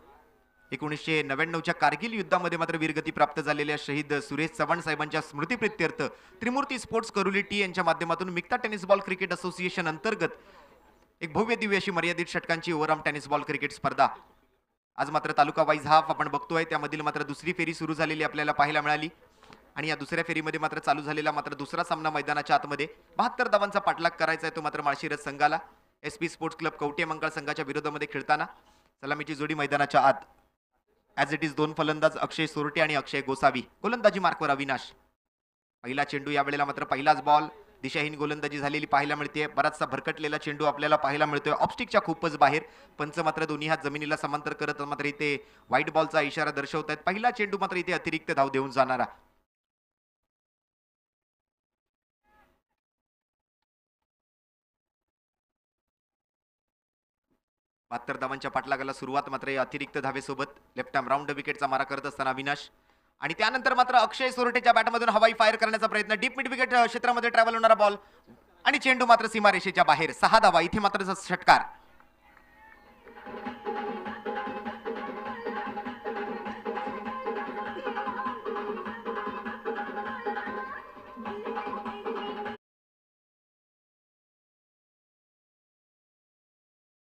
1999च्या कारगिल युद्धामध्ये मात्र वीरगती प्राप्त झालेल्या शहीद सुरेश चव्हाण साहेबांच्या स्मृतिप्रित्यर्थ त्रिमूर्ती स्पोर्ट्स करुली टी यांच्या माध्यमातून मिक्ता टेनिस बॉल क्रिकेट असोसिएशन अंतर्गत एक भव्य दिव्य अशी मर्यादित षटकांची ओव्हरआर्म टेनिस बॉल क्रिकेट स्पर्धा आज मात्र तालुका वाईज हाफ आपण बघतोय। त्यामधील मात्र दुसरी फेरी सुरू झालेली आपल्याला पाहायला मिळाली आणि या दुसऱ्या फेरीमध्ये मात्र चालू झालेला मात्र दुसरा सामना मैदानाच्या आतमध्ये 72 धावांचा पाठलाग करायचा आहे तो मात्र माळशिरस संघाला एसपी स्पोर्ट्स क्लब कवठे मंकाळ संघाच्या विरोधामध्ये खेळताना। सलामीची जोडी मैदानाच्या आत ऍज इट इज दोन फलंदाज अक्षय सोरटे आणि अक्षय गोसावी. गोलंदाजी मार्कवर अविनाश. पहिला चेंडू यावेळेला मात्र पहिलाच बॉल. दिशाहीन गोलंदाजी झालेली पाहायला मिळते. बराचसा भरकटलेला चेंडू आपल्याला पाहायला मिळतोय ऑफस्टिकच्या खूपच बाहेर. पंच मात्र दोन्ही हात जमिनीला समांतर करत मात्र इथे व्हाईट बॉलचा इशारा दर्शवत आहेत. पहिला चेंडू मात्र इथे अतिरिक्त धाव देऊन जाणारा. 72 धावांच्या पाठलागाला सुरुवात मात्र या अतिरिक्त धावेसोबत लेफ्ट आर्म राऊंड विकेटचा मारा करत असताना अविनाश. आणि त्यानंतर मात्र अक्षय सोरटेच्या बॅटमधून हवाई फायर करण्याचा प्रयत्न. डीप मिड विकेट क्षेत्रामध्ये ट्रॅव्हल होणारा बॉल आणि चेंडू मात्र सीमारेषेच्या बाहेर. 6 धावा. इथे मात्र षटकार.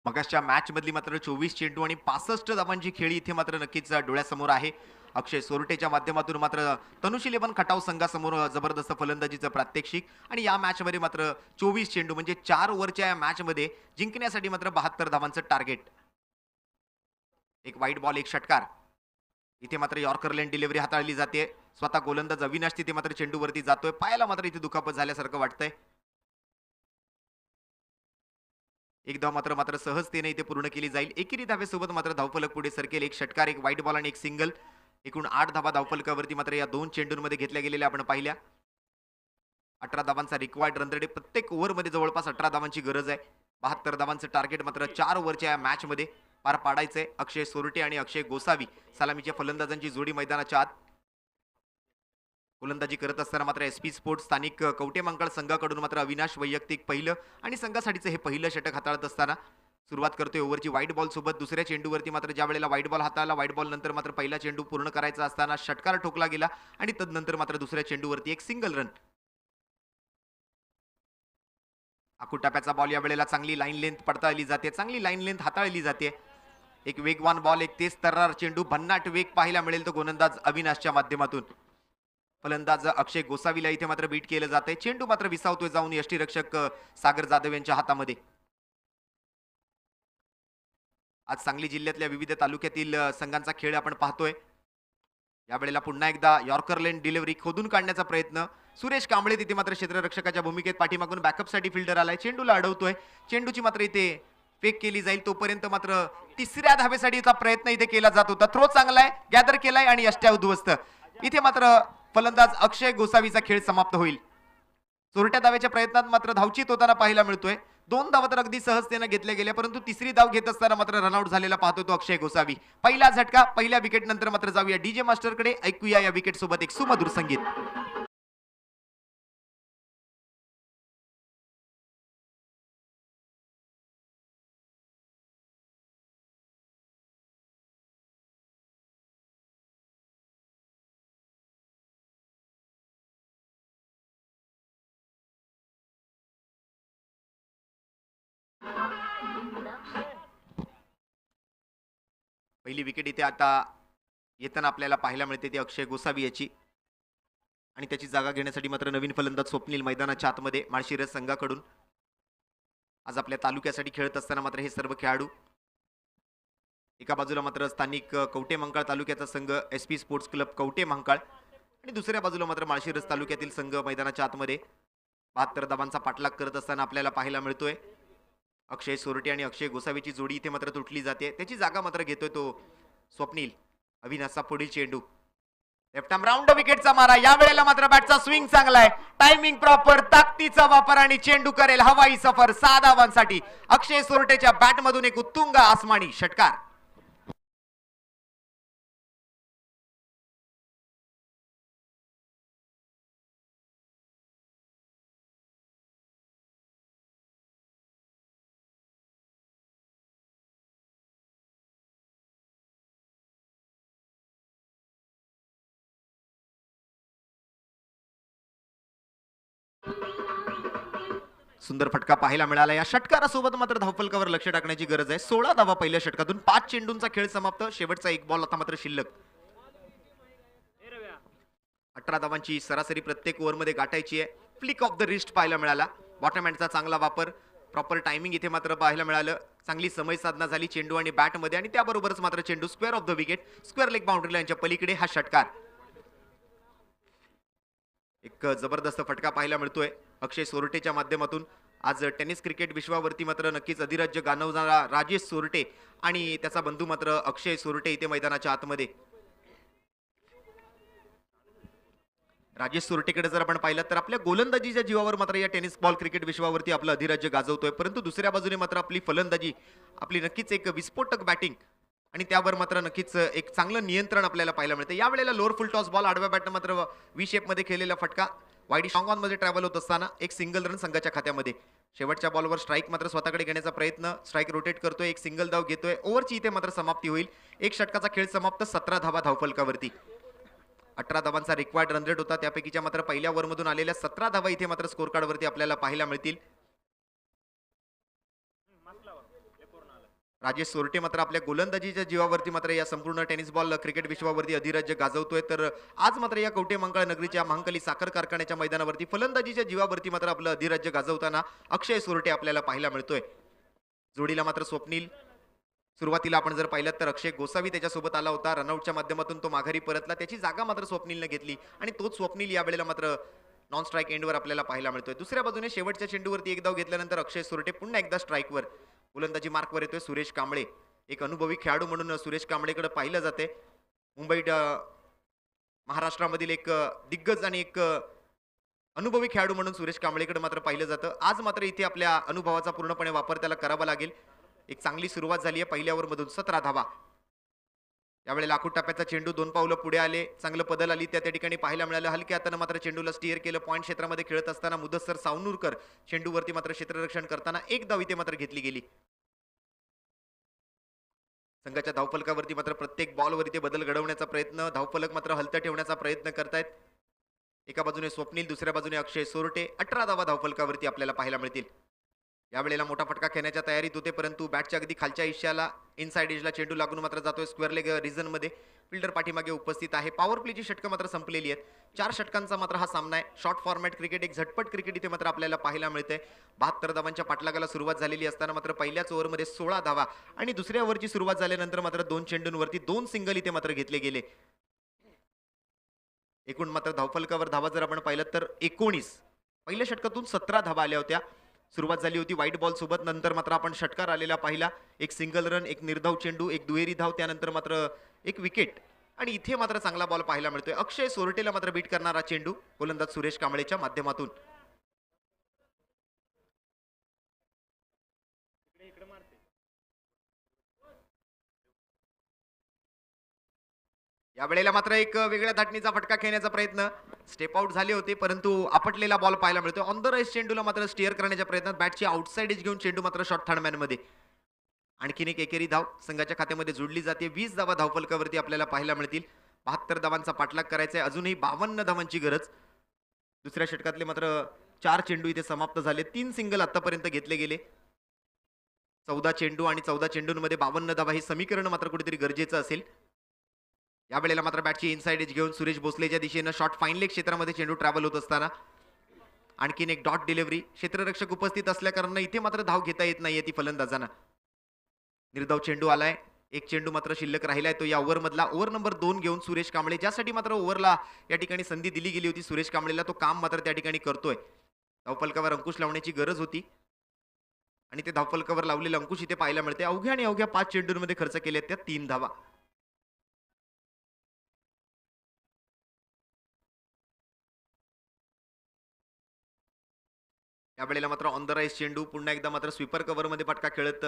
मगाच्या मॅच मधली मात्र 24 चेंडू आणि 65 धावांची खेळी इथे मात्र नक्कीच डोळ्यासमोर आहे. अक्षय सोरटेच्या माध्यमातून मात्र तनुष 11 खटाव संघासमोर जबरदस्त फलंदाजीचं प्रात्यक्षिक. आणि या मॅच मध्ये मात्र 24 चेंडू म्हणजे 4 ओव्हरच्या या मॅच मध्ये जिंकण्यासाठी मात्र 72 धावांचं टार्गेट. एक वाईट बॉल, एक षटकार. इथे मात्र यॉर्कर लेन डिलिव्हरी हाताळली जाते. स्वतः गोलंदाज अविनाश तिथे मात्र चेंडूवरती जातोय. पायाला मात्र इथे दुखापत झाल्यासारखं वाटतंय. एक धाव मात्र सहजतेने इथे पूर्ण केली जाईल. एकेरी धावेसोबत मात्र धावफलक पुढे सरकेल. एक षटकार, एक वाईट बॉल आणि एक सिंगल. एकूण 8 धावा धावफलकावरती मात्र या 2 चेंडूंमध्ये घेतल्या गेलेल्या आपण पाहिल्या. 18 धावांचा रिक्वायर्ड रन रेट. प्रत्येक ओव्हरमध्ये जवळपास 18 धावांची गरज आहे. 72 धावांचं टार्गेट मात्र 4 ओव्हरच्या या मॅच मध्ये पार पाडायचंय. अक्षय सोरटे आणि अक्षय गोसावी सलामीच्या फलंदाजांची जोडी मैदानाच्या आत. गोलंदाजी करत असताना मात्र एसपी स्पोर्ट्स स्थानिक कवटे मंगळ संघाकडून मात्र अविनाश वैयक्तिक पहिलं आणि संघासाठीचं हे पहिलं षटक हाताळत असताना सुरुवात करतोय ओव्हरची व्हाईट बॉल सोबत. दुसऱ्या चेंडूवरती मात्र ज्या वेळेला व्हाईट बॉल हाताळला, व्हाईट बॉल नंतर मात्र पहिला चेंडू पूर्ण करायचा असताना षटकार ठोकला गेला आणि तदनंतर मात्र दुसऱ्या चेंडूवरती एक सिंगल रन. आकुटाप्याचा बॉल या वेळेला चांगली लाईन लेंथ पडताळली जाते, चांगली लाईन लेंथ हाताळली जाते. एक वेगवान बॉल, एक तेज तर्रार चेंडू, भन्नाट वेग पाहायला मिळेल तो गोलंदाज अविनाशच्या माध्यमातून. फलंदाज अक्षय गोसावीला इथे मात्र बीट केलं जाते. चेंडू मात्र विसावतोय जाऊन यष्टीरक्षक सागर जाधव यांच्या हातामध्ये. आज सांगली जिल्ह्यातल्या विविध तालुक्यातील संघांचा खेळ आपण पाहतोय. यावेळेला पुन्हा एकदा यॉर्कर लेन डिलिव्हरी खोदून काढण्याचा प्रयत्न. सुरेश कांबळे तिथे मात्र क्षेत्ररक्षकाच्या भूमिकेत पाठीमागून बॅकअपसाठी फिल्डर आलाय. चेंडूला अडवतोय. चेंडूची मात्र इथे फेक केली जाईल. तोपर्यंत मात्र तिसऱ्या धावेसाठीचा प्रयत्न इथे केला जात होता. थ्रो चांगला आहे, गॅदर केलाय आणि यष्ट्या उद्ध्वस्त. इथे मात्र फलंदाज अक्षय गोसावीचा खेळ समाप्त होईल. चोरट्या धावेच्या प्रयत्नात मात्र धावचीत होताना पाहायला मिळतोय. 2 धावा तर अगदी सहजतेने घेतल्या गेल्या, परंतु तिसरी धाव घेत असताना मात्र रनआउट झालेला पाहतो तो अक्षय गोसावी. पहिला झटका. पहिल्या विकेट नंतर मात्र जाऊया डीजे मास्टरकडे. ऐकूया या विकेट सोबत एक सुमधुर संगीत. पहिली विकेट इथे आता येताना आपल्याला पाहायला मिळते ती अक्षय गोसावी याची. आणि त्याची जागा घेण्यासाठी मात्र नवीन फलंदाज स्वप्नील मैदानाच्या आतमध्ये माळशिरस संघाकडून. आज आपल्या तालुक्यासाठी खेळत असताना मात्र हे सर्व खेळाडू. एका बाजूला मात्र स्थानिक कवटे मंकाळ तालुक्याचा संघ एसपी स्पोर्ट्स क्लब कवटे मंकाळ आणि दुसऱ्या बाजूला मात्र माळशिरस तालुक्यातील संघ मैदानाच्या आतमध्ये. 72 धावांचा पाठलाग करत असताना आपल्याला पाहायला मिळतोय. अक्षय सोरटे आणि अक्षय गोसावीची जोडी इथे मात्र तुटली जाते. त्याची जागा मात्र घेतोय तो स्वप्नील. अविनाशचा पुढील चेंडू. लेफ्ट आर्म राऊंड विकेटचा मारा. या वेळेला मात्र बॅटचा स्विंग चांगला आहे, टायमिंग प्रॉपर, ताकदीचा वापर आणि चेंडू करेल हवाई सफर. 6 धावांसाठी अक्षय सोरटेच्या बॅटमधून एक उत्तुंग आसमानी षटकार. सुंदर फटका पाहायला मिळाला. या षटकारासोबत मात्र धावफलकावर लक्ष टाकण्याची गरज आहे. 16 धावा पहिल्या षटकातून. 5 चेंडूंचा खेळ समाप्त. शेवटचा एक बॉल आता मात्र शिल्लक. 18 धावांची सरासरी प्रत्येक ओव्हरमध्ये गाठायची आहे. फ्लिक ऑफ द रिस्ट पाहायला मिळाला. बॉटम हँडचा चांगला वापर, प्रॉपर टायमिंग इथे मात्र पाहायला मिळालं. चांगली समय साधना झाली चेंडू आणि बॅटमध्ये आणि त्याबरोबरच मात्र चेंडू square of the wicket, square leg boundary लाईनच्या पलीकडे हा षटकार. एक जबरदस्त फटका पाहायला मिळतोय अक्षय सोरटेच्या माध्यमातून. आज टेनिस क्रिकेट विश्वावरती मात्र नक्कीच अधिराज्य गाजवणारा राजेश सोरटे आणि त्याचा बंधू मात्र अक्षय सोरटे इथे मैदानाच्या आतमध्ये. राजेश सोरटेकडे जर आपण पाहिलं तर आपल्या गोलंदाजीच्या जीवावर मात्र या टेनिस बॉल क्रिकेट विश्वावरती आपलं अधिराज्य गाजवतोय, परंतु दुसऱ्या बाजूने मात्र आपली फलंदाजी, आपली नक्कीच एक विस्फोटक बॅटिंग आणि त्यावर मात्र नक्कीच एक चांगलं नियंत्रण आपल्याला पाहायला मिळतं. यावेळेला लोअर फुल टॉस बॉल आडव्या बॅटनं मात्र व्ही शेपमध्ये खेळलेला फटका वाईड स्ट्रॉंग ऑन मध्ये ट्रॅव्हल होत असताना एक सिंगल रन संघाच्या खात्यामध्ये. शेवटच्या बॉलवर स्ट्राईक मात्र स्वतःकडे घेण्याचा प्रयत्न, स्ट्राईक रोटेट करतोय, एक सिंगल धाव घेतोय. ओव्हरची इथे मात्र समाप्ती होईल. एक षटकाचा खेळ समाप्त, 17 धावा धावफलकावरती. 18 धावांचा रिक्वायर्ड रन रेट होता, त्यापैकीच्या मात्र पहिल्या ओव्हरमधून आलेल्या 17 धावा इथे मात्र स्कोर कार्डवरती आपल्याला पाहायला मिळतील. राजेश सोरटे मात्र आपल्या गोलंदाजीच्या जीवावरती मात्र या संपूर्ण टेनिस बॉल क्रिकेट विश्वावरती अधिराज्य गाजवतोय. तर आज मात्र या कवठे मंकाळ नगरीच्या महांकली साखर कारखान्याच्या मैदानावरती फलंदाजीच्या जीवावरती मात्र आपलं अधिराज्य गाजवताना अक्षय सोरटे आपल्याला पाहायला मिळतोय. जोडीला मात्र स्वप्नील, सुरुवातीला आपण जर पाहिलं तर अक्षय गोसावी त्याच्यासोबत आला होता, रनआउटच्या माध्यमातून तो माघारी परतला, त्याची जागा मात्र स्वप्नीलने घेतली आणि तोच स्वप्नील यावेळेला मात्र नॉन स्ट्राईक एंडवर आपल्याला पाहायला मिळतोय. दुसऱ्या बाजूने शेवटच्या चेंडूवरती एक धाव घेतल्यानंतर अक्षय सोरटे पुन्हा एकदा स्ट्राईकवर, गोलंदाजी मार्कवर येतोय सुरेश कांबळे. एक अनुभवी खेळाडू म्हणून सुरेश कांबळेकडे पाहिलं जाते. मुंबई महाराष्ट्रामधील एक दिग्गज आणि एक अनुभवी खेळाडू म्हणून सुरेश कांबळेकडे मात्र पाहिलं जातं. आज मात्र इथे आपल्या अनुभवाचा पूर्णपणे वापर त्याला करावा लागेल. एक चांगली सुरुवात झाली आहे पहिल्या ओव्हरमधून, 17 धावा. यावेळेला लाखो टप्प्याचा चेंडू 2 पावलं पुढे आले, चांगलं पदल आली त्या ठिकाणी पाहायला मिळालं. हलक्या हातानं मात्र चेंडूला स्टिअर केलं. पॉईंट क्षेत्रामध्ये खेळत असताना मुदस्सर सावनूरकर चेंडूवरती मात्र क्षेत्ररक्षण करताना एक धाव इथे मात्र घेतली गेली. संघाच्या धावफलकावरती मात्र प्रत्येक बॉलवर इथे बदल घडवण्याचा प्रयत्न, धावफलक मात्र हलतं ठेवण्याचा प्रयत्न करतायत. एका बाजूने स्वप्नील, दुसऱ्या बाजूने अक्षय सोरटे. 18 धावा धावफलकावरती आपल्याला पाहायला मिळतील. यावेळेला मोठा फटका खेळण्याच्या तयारीत होते, परंतु बॅटच्या अगदी खालच्या हिश्श्याला इनसाइड एजला चेंडू लागून मात्र जातोय स्क्वेअर लेग रिझन मध्ये. फिल्डर पाठीमागे उपस्थित आहे. पॉवर प्लेची षटकं मात्र संपलेली आहेत. 4 षटकांचा मात्र हा सामना आहे. शॉर्ट फॉर्मॅट क्रिकेट, एक झटपट क्रिकेट इथे मात्र आपल्याला पाहायला मिळते. 72 धावांच्या पाठलागाला सुरुवात झालेली असताना मात्र पहिल्याच ओव्हरमध्ये 16 धावा आणि दुसऱ्या ओव्हरची सुरुवात झाल्यानंतर मात्र 2 चेंडूंवरती 2 सिंगल इथे मात्र घेतले गेले. एकूण मात्र धावफलकावर धावा जर आपण पाहिलं तर 19. पहिल्या षटकातून 17 धावा आल्या होत्या. सुरुवात झाली होती व्हाईट बॉल सोबत, नंतर मात्र आपण षटकार आलेला पाहिला. एक सिंगल रन, एक निर्धाव चेंडू, एक दुहेरी धाव, त्यानंतर मात्र एक विकेट आणि इथे मात्र चांगला बॉल पाहायला मिळतोय. अक्षय सोरटेला मात्र बीट करणारा चेंडू गोलंदाज सुरेश कांबळेच्या माध्यमातून. यावेळेला मात्र एक वेगळ्या धाटणीचा फटका खेळण्याचा प्रयत्न, स्टेप आउट झाले होते परंतु आपटलेला बॉल पाहायला मिळतो. ऑन द राईस चेंडूला मात्र स्टिअर करण्याच्या प्रयत्नात बॅटची आउटसाइड एज घेऊन चेंडू मात्र शॉर्ट थर्ड मॅन मध्ये. आणखीन एक एकेरी धाव संघाच्या खात्यामध्ये जोडली जाते. 20 धावा धावफलकावरती आपल्याला पाहायला मिळतील. 72 धावांचा पाठलाग करायचा आहे, अजूनही 52 धावांची गरज. दुसऱ्या षटकातले मात्र 4 चेंडू इथे समाप्त झाले. 3 सिंगल आतापर्यंत घेतले गेले. 14 चेंडू आणि 14 चेंडूंमध्ये 52 धावा, हे समीकरण मात्र कुठेतरी गरजेचं असेल. यावेळेला मात्र बॅटची इनसाइड एज घेऊन सुरेश भोसलेच्या दिशेनं शॉर्ट फाईन लेग क्षेत्रामध्ये चेंडू ट्रॅव्हल होत असताना आणखीन एक डॉट डिलिव्हरी. क्षेत्ररक्षक उपस्थित असल्या कारणाने इथे मात्र धाव घेता येत नाहीये ती फलंदाजांना. निर्धाव चेंडू आलाय, एक चेंडू मात्र शिल्लक राहिलाय, तो या ओव्हर मधला ओव्हर नंबर 2 घेऊन सुरेश कांबळे, ज्यासाठी मात्र ओव्हरला या ठिकाणी संधी दिली गेली होती सुरेश कांबळेला, तो काम मात्र त्या ठिकाणी करतोय. धावफलकावर अंकुश लावण्याची गरज होती आणि ते धावफलकावर लावलेले अंकुश इथे पाहायला मिळते. अवघ्या आणि अवघ्या 5 चेंडूंमध्ये खर्च केले त्या 3 धावा. यावेळेला मात्र ऑन द राईस चेंडू, पुन्हा एकदा मात्र स्वीपर कव्हरमध्ये फटका खेळत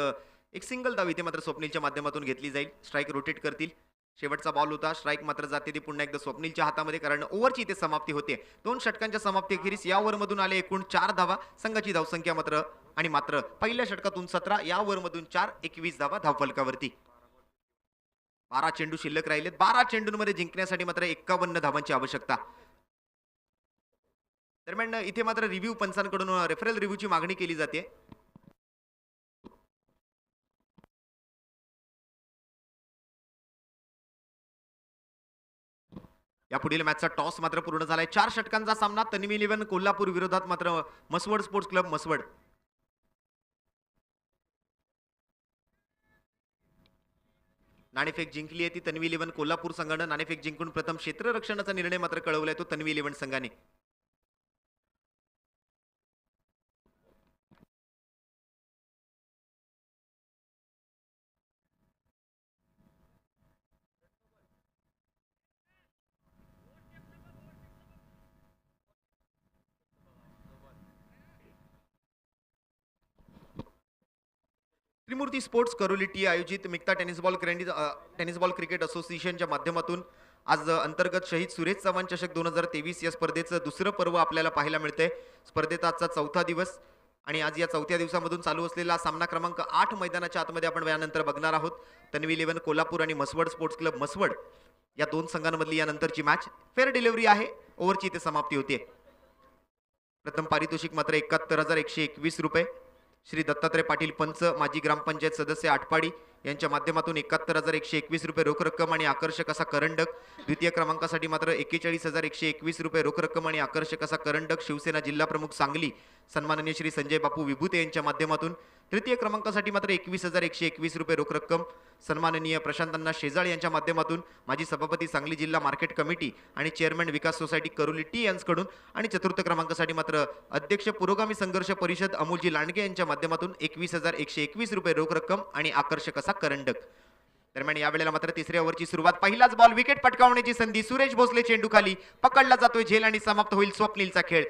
एक सिंगल धाव इथे मात्र स्वप्नीलच्या माध्यमातून घेतली जाईल. स्ट्राईक रोटेट करतील. शेवटचा बॉल होता, स्ट्राईक मात्र जाते ती पुन्हा एकदा स्वप्नीलच्या हातामध्ये, कारण ओव्हरची इथे समाप्ती होते. 2 षटकांच्या समाप्ती अखेरीस या ओव्हरमधून आले एकूण 4 धावा. संघाची धावसंख्या मात्र आणि मात्र पहिल्या षटकातून 17, या ओव्हरमधून 4, 21 धावा धावफलकावरती. 12 चेंडू शिल्लक राहिलेत. 12 चेंडूंमध्ये जिंकण्यासाठी मात्र 51 धावांची आवश्यकता. दरम्यान इथे मात्र रिव्ह्यू पंचांकडून रेफरल रिव्ह्यूची मागणी केली जाते. या पुढील मॅचचा टॉस मात्र पूर्ण झालाय. 4 षटकांचा सामना तन्वी 11 कोल्हापूर विरोधात मात्र मसवड स्पोर्ट्स क्लब मसवड. नाणेफेक जिंकली आहे ती तन्वी इलेव्हन कोल्हापूर संघानं. नाणेफेक जिंकून प्रथम क्षेत्ररक्षणाचा निर्णय मात्र कळवलाय तो तन्वी इलेव्हन संघाने. त्रिमूर्ती स्पोर्ट्स करोली आयोजित मिक्ता टेनिस बॉल क्रिकेट असोसिएशनच्या माध्यमातून आज अंतर्गत शहीद सुरेश चव्हाण चषक 2023 या स्पर्धेचं दुसरं पर्व आपल्याला पाहायला मिळतंय. स्पर्धेचा आजचा चौथा दिवस आणि आज या चौथ्या दिवसामधून चालू असलेला सामना क्रमांक 8 मैदानाच्या आतमध्ये आपण यानंतर बघणार आहोत. तन्वी इलेव्हन कोल्हापूर आणि मसवड स्पोर्ट्स क्लब मसवड या दोन संघांमधली यानंतरची मॅच फेअर डिलिव्हरी आहे. ओव्हरची इथे समाप्ती होते. प्रथम पारितोषिक मात्र 71,121 रुपये. श्री दत्तात्रय पाटील पंच माजी ग्रामपंचायत सदस्य आटपाडी यांच्या माध्यमातून 71,121 रुपये रोख रक्कम आणि आकर्षक असा करंडक. द्वितीय क्रमांकासाठी मात्र 41,121 रुपये रोख रक्कम आणि आकर्षक असा करंडक शिवसेना जिल्हा प्रमुख सांगली सन्माननीय श्री संजय बापू विभूते यांच्या माध्यमातून. तृतीय क्रमांकासाठी मात्र 21,121 रुपये रोख रक्कम सन्माननीय प्रशांतांना शेजाळ यांच्या माध्यमातून माजी सभापती सांगली जिल्हा मार्केट कमिटी आणि चेअरमॅन विकास सोसायटी करोली टी यांच्याकडून. आणि चतुर्थ क्रमांकासाठी मात्र अध्यक्ष पुरोगामी संघर्ष परिषद अमोलजी लांडगे यांच्या माध्यमातून 21,121 रुपये रोख रक्कम आणि आकर्षक असा करंडक. दरम्यान यावेळेला मात्र तिसऱ्या ओव्हरची सुरुवात. पहिलाच बॉल विकेट पटकावण्याची संधी. सुरेश भोसले चेंडू खाली पकडला जातोय झेल आणि समाप्त होईल स्वप्नीलचा खेळ.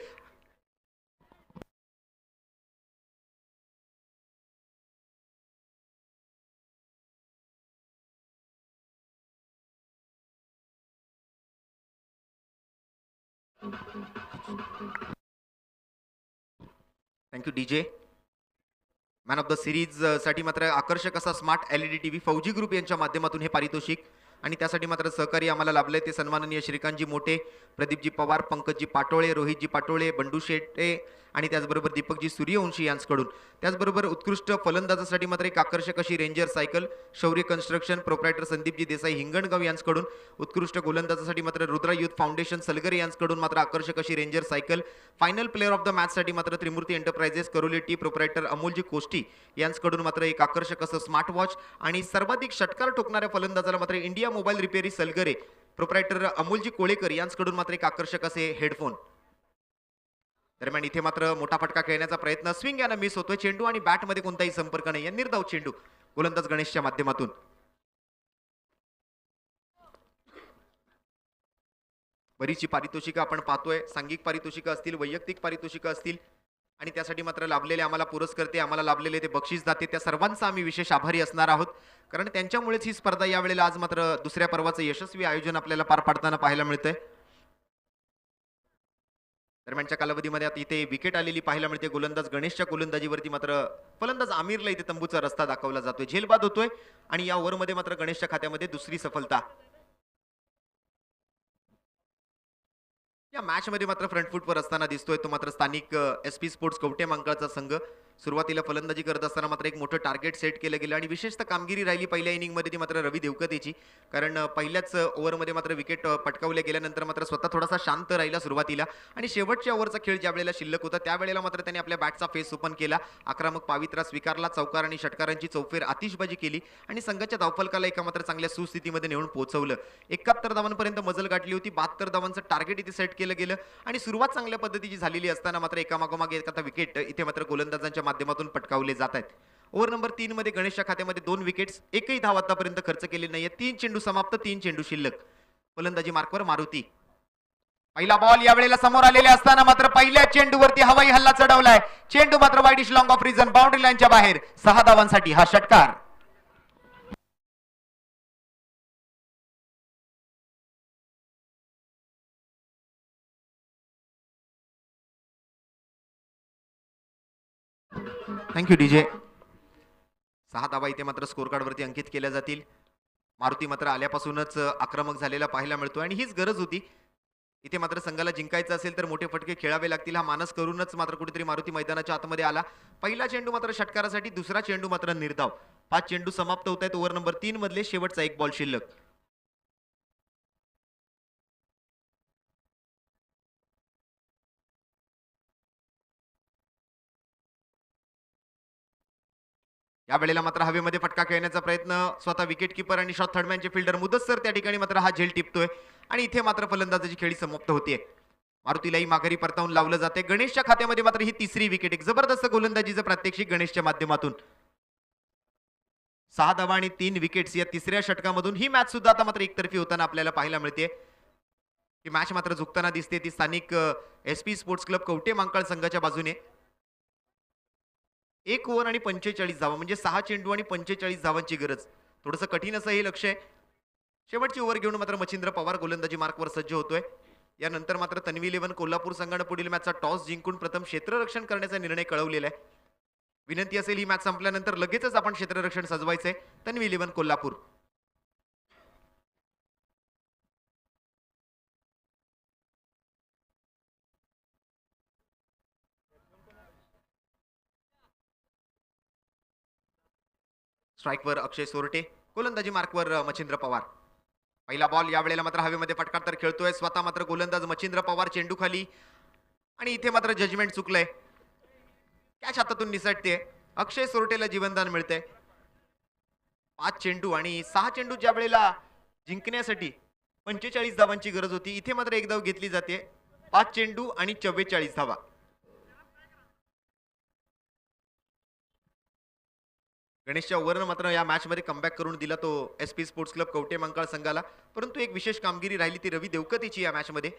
Thank you DJ. Man of the series साठी मात्र आकर्षक असा स्मार्ट एलईडी टीव्ही फौजी ग्रुप यांच्या माध्यमातून हे पारितोषिक. आणि त्यासाठी मात्र सहकारी आम्हाला लाभले ते सन्माननीय श्रीकांतजी मोठे, प्रदीपजी पवार, पंकजजी पाटोळे, रोहितजी पाटोळे, बंडू शेटे आणि त्याचबरोबर दीपकजी सूर्यवंशी यांच्याकडून. त्याचबरोबर उत्कृष्ट फलंदाजासाठी मात्र एक आकर्षक अशी रेंजर सायकल शौर्य कन्स्ट्रक्शन प्रोप्रायटर संदीपजी देसाई हिंगणगाव यांच्याकडून. उत्कृष्ट गोलंदाजासाठी मात्र रुद्रा युथ फाउंडेशन सलगरे यांच्याकडून मात्र आकर्षक अशी ranger cycle. Final player of the मॅचसाठी मात्र Trimurti enterprises Karoli T proprietor Amolji Koshti यांच्याकडून मात्र एक आकर्षक असं स्मार्ट वॉच. आणि सर्वाधिक षटकार ठोकणाऱ्या फलंदाजाला मात्र India mobile रिपेरी Salgare proprietor Amolji Kolekar यांच्याकडून मात्र एक आकर्षक असे हेडफोन. दरम्यान इथे मात्र मोठा फटका खेळण्याचा प्रयत्न स्विंग यानं मिस होतोय. चेंडू आणि बॅटमध्ये कोणताही संपर्क नाही. निर्धाव चेंडू गोलंदाज गणेशच्या माध्यमातून. बरीचशी पारितोषिकं आपण पाहतोय. सांघिक पारितोषिकं असतील, वैयक्तिक पारितोषिकं असतील आणि त्यासाठी मात्र लाभलेले आम्हाला पुरस्कर्ते, आम्हाला लाभलेले ते बक्षीस दाते, त्या सर्वांचा आम्ही विशेष आभारी असणार आहोत. कारण त्यांच्यामुळेच ही स्पर्धा यावेळेला आज मात्र दुसऱ्या पर्वाचं यशस्वी आयोजन आपल्याला पार पाडताना पाहायला मिळतंय. दरम्यानच्या कालावधीमध्ये आता इथे विकेट आलेली पाहायला मिळते. गोलंदाज गणेशच्या गोलंदाजीवरती मात्र फलंदाज आमिरला इथे तंबूचा रस्ता दाखवला जातोय. झेलबाद होतोय आणि या ओव्हरमध्ये मात्र गणेशच्या खात्यामध्ये दुसरी सफलता. या मॅच मध्ये मात्र फ्रंट फूटवर असताना दिसतोय तो मात्र स्थानिक एसपी स्पोर्ट्स कवटे मांकळचा संघ. सुरुवातीला फलंदाजी करत असताना मात्र एक मोठं टार्गेट सेट केलं गेलं आणि विशेषतः कामगिरी राहिली पहिल्या इनिंगमध्ये ती मात्र रवी देवकतेची. कारण पहिल्याच ओव्हरमध्ये मात्र विकेट पटकावल्या गेल्यानंतर मात्र स्वतः थोडासा शांत राहिला सुरुवातीला आणि शेवटच्या ओव्हरचा खेळ ज्या वेळेला शिल्लक होता त्यावेळेला मात्र त्याने आपल्या बॅटचा फेस ओपन केला. आक्रमक पावित्रा स्वीकारला. चौकार आणि षटकारांची चौफेर आतिषबाजी केली आणि संघाच्या धावफलकाला एका मात्र चांगल्या सुस्थितीमध्ये नेऊन पोहोचवलं. 71 धावांपर्यंत मजल गाठली होती. 72 धावांचं टार्गेट इथे सेट केलं गेलं आणि सुरुवात चांगल्या पद्धतीची झालेली असताना मात्र एकामागोमाग एक आता विकेट इथे मात्र गोलंदाजांच्या माध्यमातून पटकावले जात आहेत. ओव्हर नंबर 3 मध्ये गणेशच्या खात्यामध्ये 2 विकेट्स, एकही धाव आतापर्यंत खर्च केले नाहीये. 3 चेंडू समाप्त, 3 चेंडू शिल्लक. फलंदाजी मार्कवर मारुती. पहिला बॉल यावेळेला समोर आलेले असताना मात्र पहिल्या चेंडूवरती हवाई हल्ला चढवलाय. चेंडू मात्र widish long off region boundary लाईनच्या बाहेर. 6 धावांसाठी हा षटकार. Thank you DJ. 6 धावा इथे मात्र स्कोर कार्ड वरती अंकित केल्या जातील. मारुती मात्र आल्यापासूनच आक्रमक झालेला पाहायला मिळतोय आणि हीच गरज होती. इथे मात्र संघाला जिंकायचं असेल तर मोठे फटके खेळावे लागतील हा मानस करूनच मात्र कुठेतरी मारुती मैदानाच्या आतमध्ये आला. पहिला चेंडू मात्र षटकारासाठी, दुसरा चेंडू मात्र निर्धाव. 5 चेंडू समाप्त होत आहेत. ओव्हर नंबर 3 मधले शेवटचा एक बॉल शिल्लक. या वेळेला मात्र हवेमध्ये फटका खेळण्याचा प्रयत्न स्वतः विकेट किपर आणि शॉट थर्डमॅनचे फिल्डर मुदस्सर त्या ठिकाणी मात्र हा झेल टिपतोय आणि इथे मात्र फलंदाजाची खेळी समाप्त होतीये. मारुतीलाही माघारी परतावून लावलं जाते. गणेशच्या खात्यामध्ये मात्र ही तिसरी विकेट. एक जबरदस्त गोलंदाजीचं प्रात्यक्षिक गणेशच्या माध्यमातून. 6 धावा आणि 3 विकेट्स या तिसऱ्या षटकामधून ही मॅच सुद्धा आता मात्र एकतर्फी होताना आपल्याला पाहायला मिळते. ही मॅच मात्र झुकताना दिसते ती स्थानिक SP sports club Kavathe Mahankal संघाच्या बाजूने. 1 ओव्हर आणि 45 धावा म्हणजे 6 चेंडू आणि 45 धावांची गरज. थोडंसं कठीण असं हे लक्ष आहे. शेवटची ओव्हर घेऊन मात्र मच्छिंद्र पवार गोलंदाजी मार्कवर सज्ज होतोय. यानंतर मात्र तन्वी 11 कोल्हापूर संघाने पुढील मॅचचा टॉस जिंकून प्रथम क्षेत्ररक्षण करण्याचा निर्णय कळवलेला आहे. विनंती असेल ही मॅच संपल्यानंतर लगेचच आपण क्षेत्ररक्षण सजवायचंय. तन्वी 11 कोल्हापूर. स्ट्राईकवर अक्षय सोरटे, गोलंदाजी मार्कवर मच्छिंद्र पवार. पहिला बॉल या वेळेला मात्र हवेमध्ये फटकार तर खेळतोय स्वतः मात्र गोलंदाज मच्छिंद्र पवार चेंडू खाली आणि इथे मात्र जजमेंट चुकलंय. कॅच हातातून निसटते. अक्षय सोरटेला जीवनदान मिळतंय. 5 चेंडू आणि 6 चेंडू ज्या वेळेला जिंकण्यासाठी 45 धावांची गरज होती इथे मात्र एक धाव घेतली जाते. 5 चेंडू आणि 44 धावा. गणेशच्या ओव्हरनं मात्र या मॅच मध्ये कमबॅक करून दिला तो SP स्पोर्ट्स क्लब कवटे मंकाळ संघाला. परंतु एक विशेष कामगिरी राहिली ती रवी देवकतेची या मॅच मध्ये.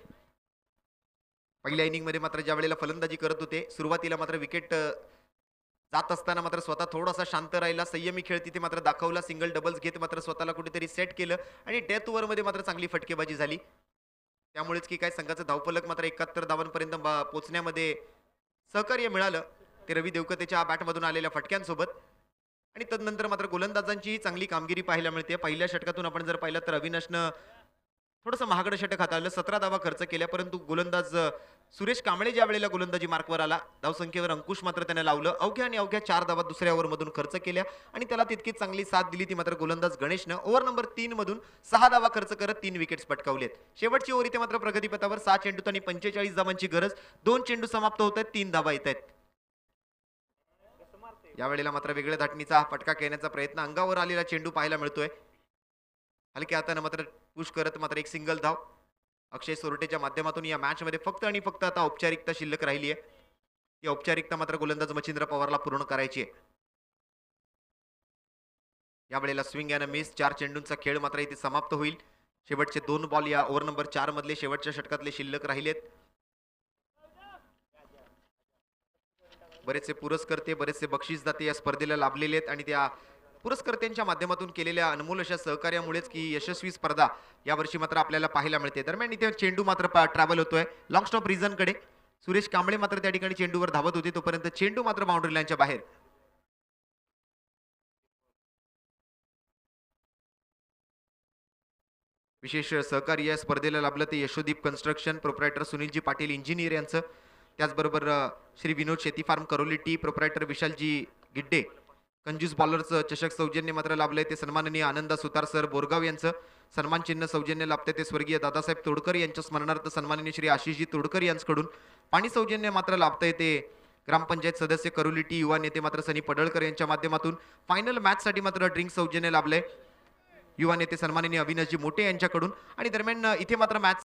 पहिल्या इनिंग मध्ये मात्र ज्या वेळेला फलंदाजी करत होते सुरुवातीला मात्र विकेट जात असताना मात्र स्वतः थोडासा शांत राहिला. संयमी खेळ तिथे मात्र दाखवला. सिंगल डबल्स घेत मात्र स्वतःला कुठेतरी सेट केलं आणि डेथ ओव्हर मध्ये मात्र चांगली फटकेबाजी झाली. त्यामुळेच की काय संघाचं धावफलक मात्र 71 धावांपर्यंत पोहोचण्यामध्ये सहकार्य मिळालं ते रवी देवकतेच्या बॅटमधून आलेल्या फटक्यांसोबत. आणि तदनंतर मात्र गोलंदाजांची चांगली कामगिरी पाहायला मिळते. पहिल्या षटकातून आपण जर पाहिलं तर अविनाशनं थोडंसं महागडं षटक हाताळलं. 17 धावा खर्च केल्या परंतु गोलंदाज सुरेश कांबळे ज्या वेळेला गोलंदाजी मार्कवर आला धावसंख्येवर अंकुश मात्र त्याने लावलं. अवघ्या आणि अवघ्या 4 धावा दुसऱ्या ओव्हरमधून खर्च केल्या आणि त्याला तितकीच चांगली साथ दिली ती मात्र गोलंदाज गणेशनं. ओव्हर नंबर 3 मधून 6 धावा खर्च करत 3 विकेट्स पटकावलेत. शेवटची ओव्हर इथे मात्र प्रगतीपथावर 6 चेंडूत आणि 45 धावांची गरज. 2 चेंडू समाप्त होत आहेत. 3 धावा येत आहेत. या वेळेला मात्र वेगळ्या धाटणीचा फटका खेळण्याचा प्रयत्न. अंगावर आलेला चेंडू पाहायला मिळतोय. हलक्या हाताने मात्र पुश करत मात्र एक सिंगल धाव. अक्षय सोरटेच्या माध्यमातून या मॅच मध्ये फक्त आणि फक्त आता औपचारिकता शिल्लक राहिली आहे. ती औपचारिकता मात्र गोलंदाज मच्छिंद्र पवारला पूर्ण करायची आहे. या वेळेला स्विंग अँड मिस 4 चेंडूंचा खेळ मात्र इथे समाप्त होईल. शेवटचे 2 बॉल या ओव्हर नंबर 4 मधले शेवटच्या षटकातले शिल्लक राहिलेत. बरेचसे पुरस्कर्ते बरेचसे बक्षीसदाते या स्पर्धेला लाभलेले आहेत आणि त्या पुरस्कर्त्यांच्या माध्यमातून केलेल्या अनमोल अशा सहकार्यामुळेच की यशस्वी स्पर्धा यावर्षी मात्र आपल्याला पाहायला मिळते. दरम्यान इथे चेंडू मात्र ट्रॅव्हल होतोय लॉंग स्टॉप रिझन कडे. सुरेश कांबळे मात्र त्या ठिकाणी चेंडूवर धावत होते तोपर्यंत चेंडू मात्र बाउंड्री लाईनच्या बाहेर. विशेष सहकार्य या स्पर्धेला लाभलं ते Yashodeep construction proprietor Sunilji Patil engineer यांचं. त्याचबरोबर श्री विनोद शेती farm Karoli T proprietor Vishalji Gidde. कंजूस बॉलरचं चषक सौजन्य मात्र लाभलंय ते सन्माननीय आनंदा सुतार सर बोरगाव यांचं. सन्मान चिन्ह सौजन्य लाभते ते स्वर्गीय दादासाहेब तोडकर यांच्या स्मरणार्थ सन्माननीय श्री आशिषजी तोडकर यांच्याकडून. पाणी सौजन्य मात्र लाभतंय ते ग्रामपंचायत सदस्य करोली टी युवा नेते मात्र सनी पडळकर यांच्या माध्यमातून. फायनल मॅच साठी मात्र ड्रिंक सौजन्य लाभलंय युवा नेते सन्माननीय अविनाशजी मोठे यांच्याकडून. आणि दरम्यान इथे मात्र मॅच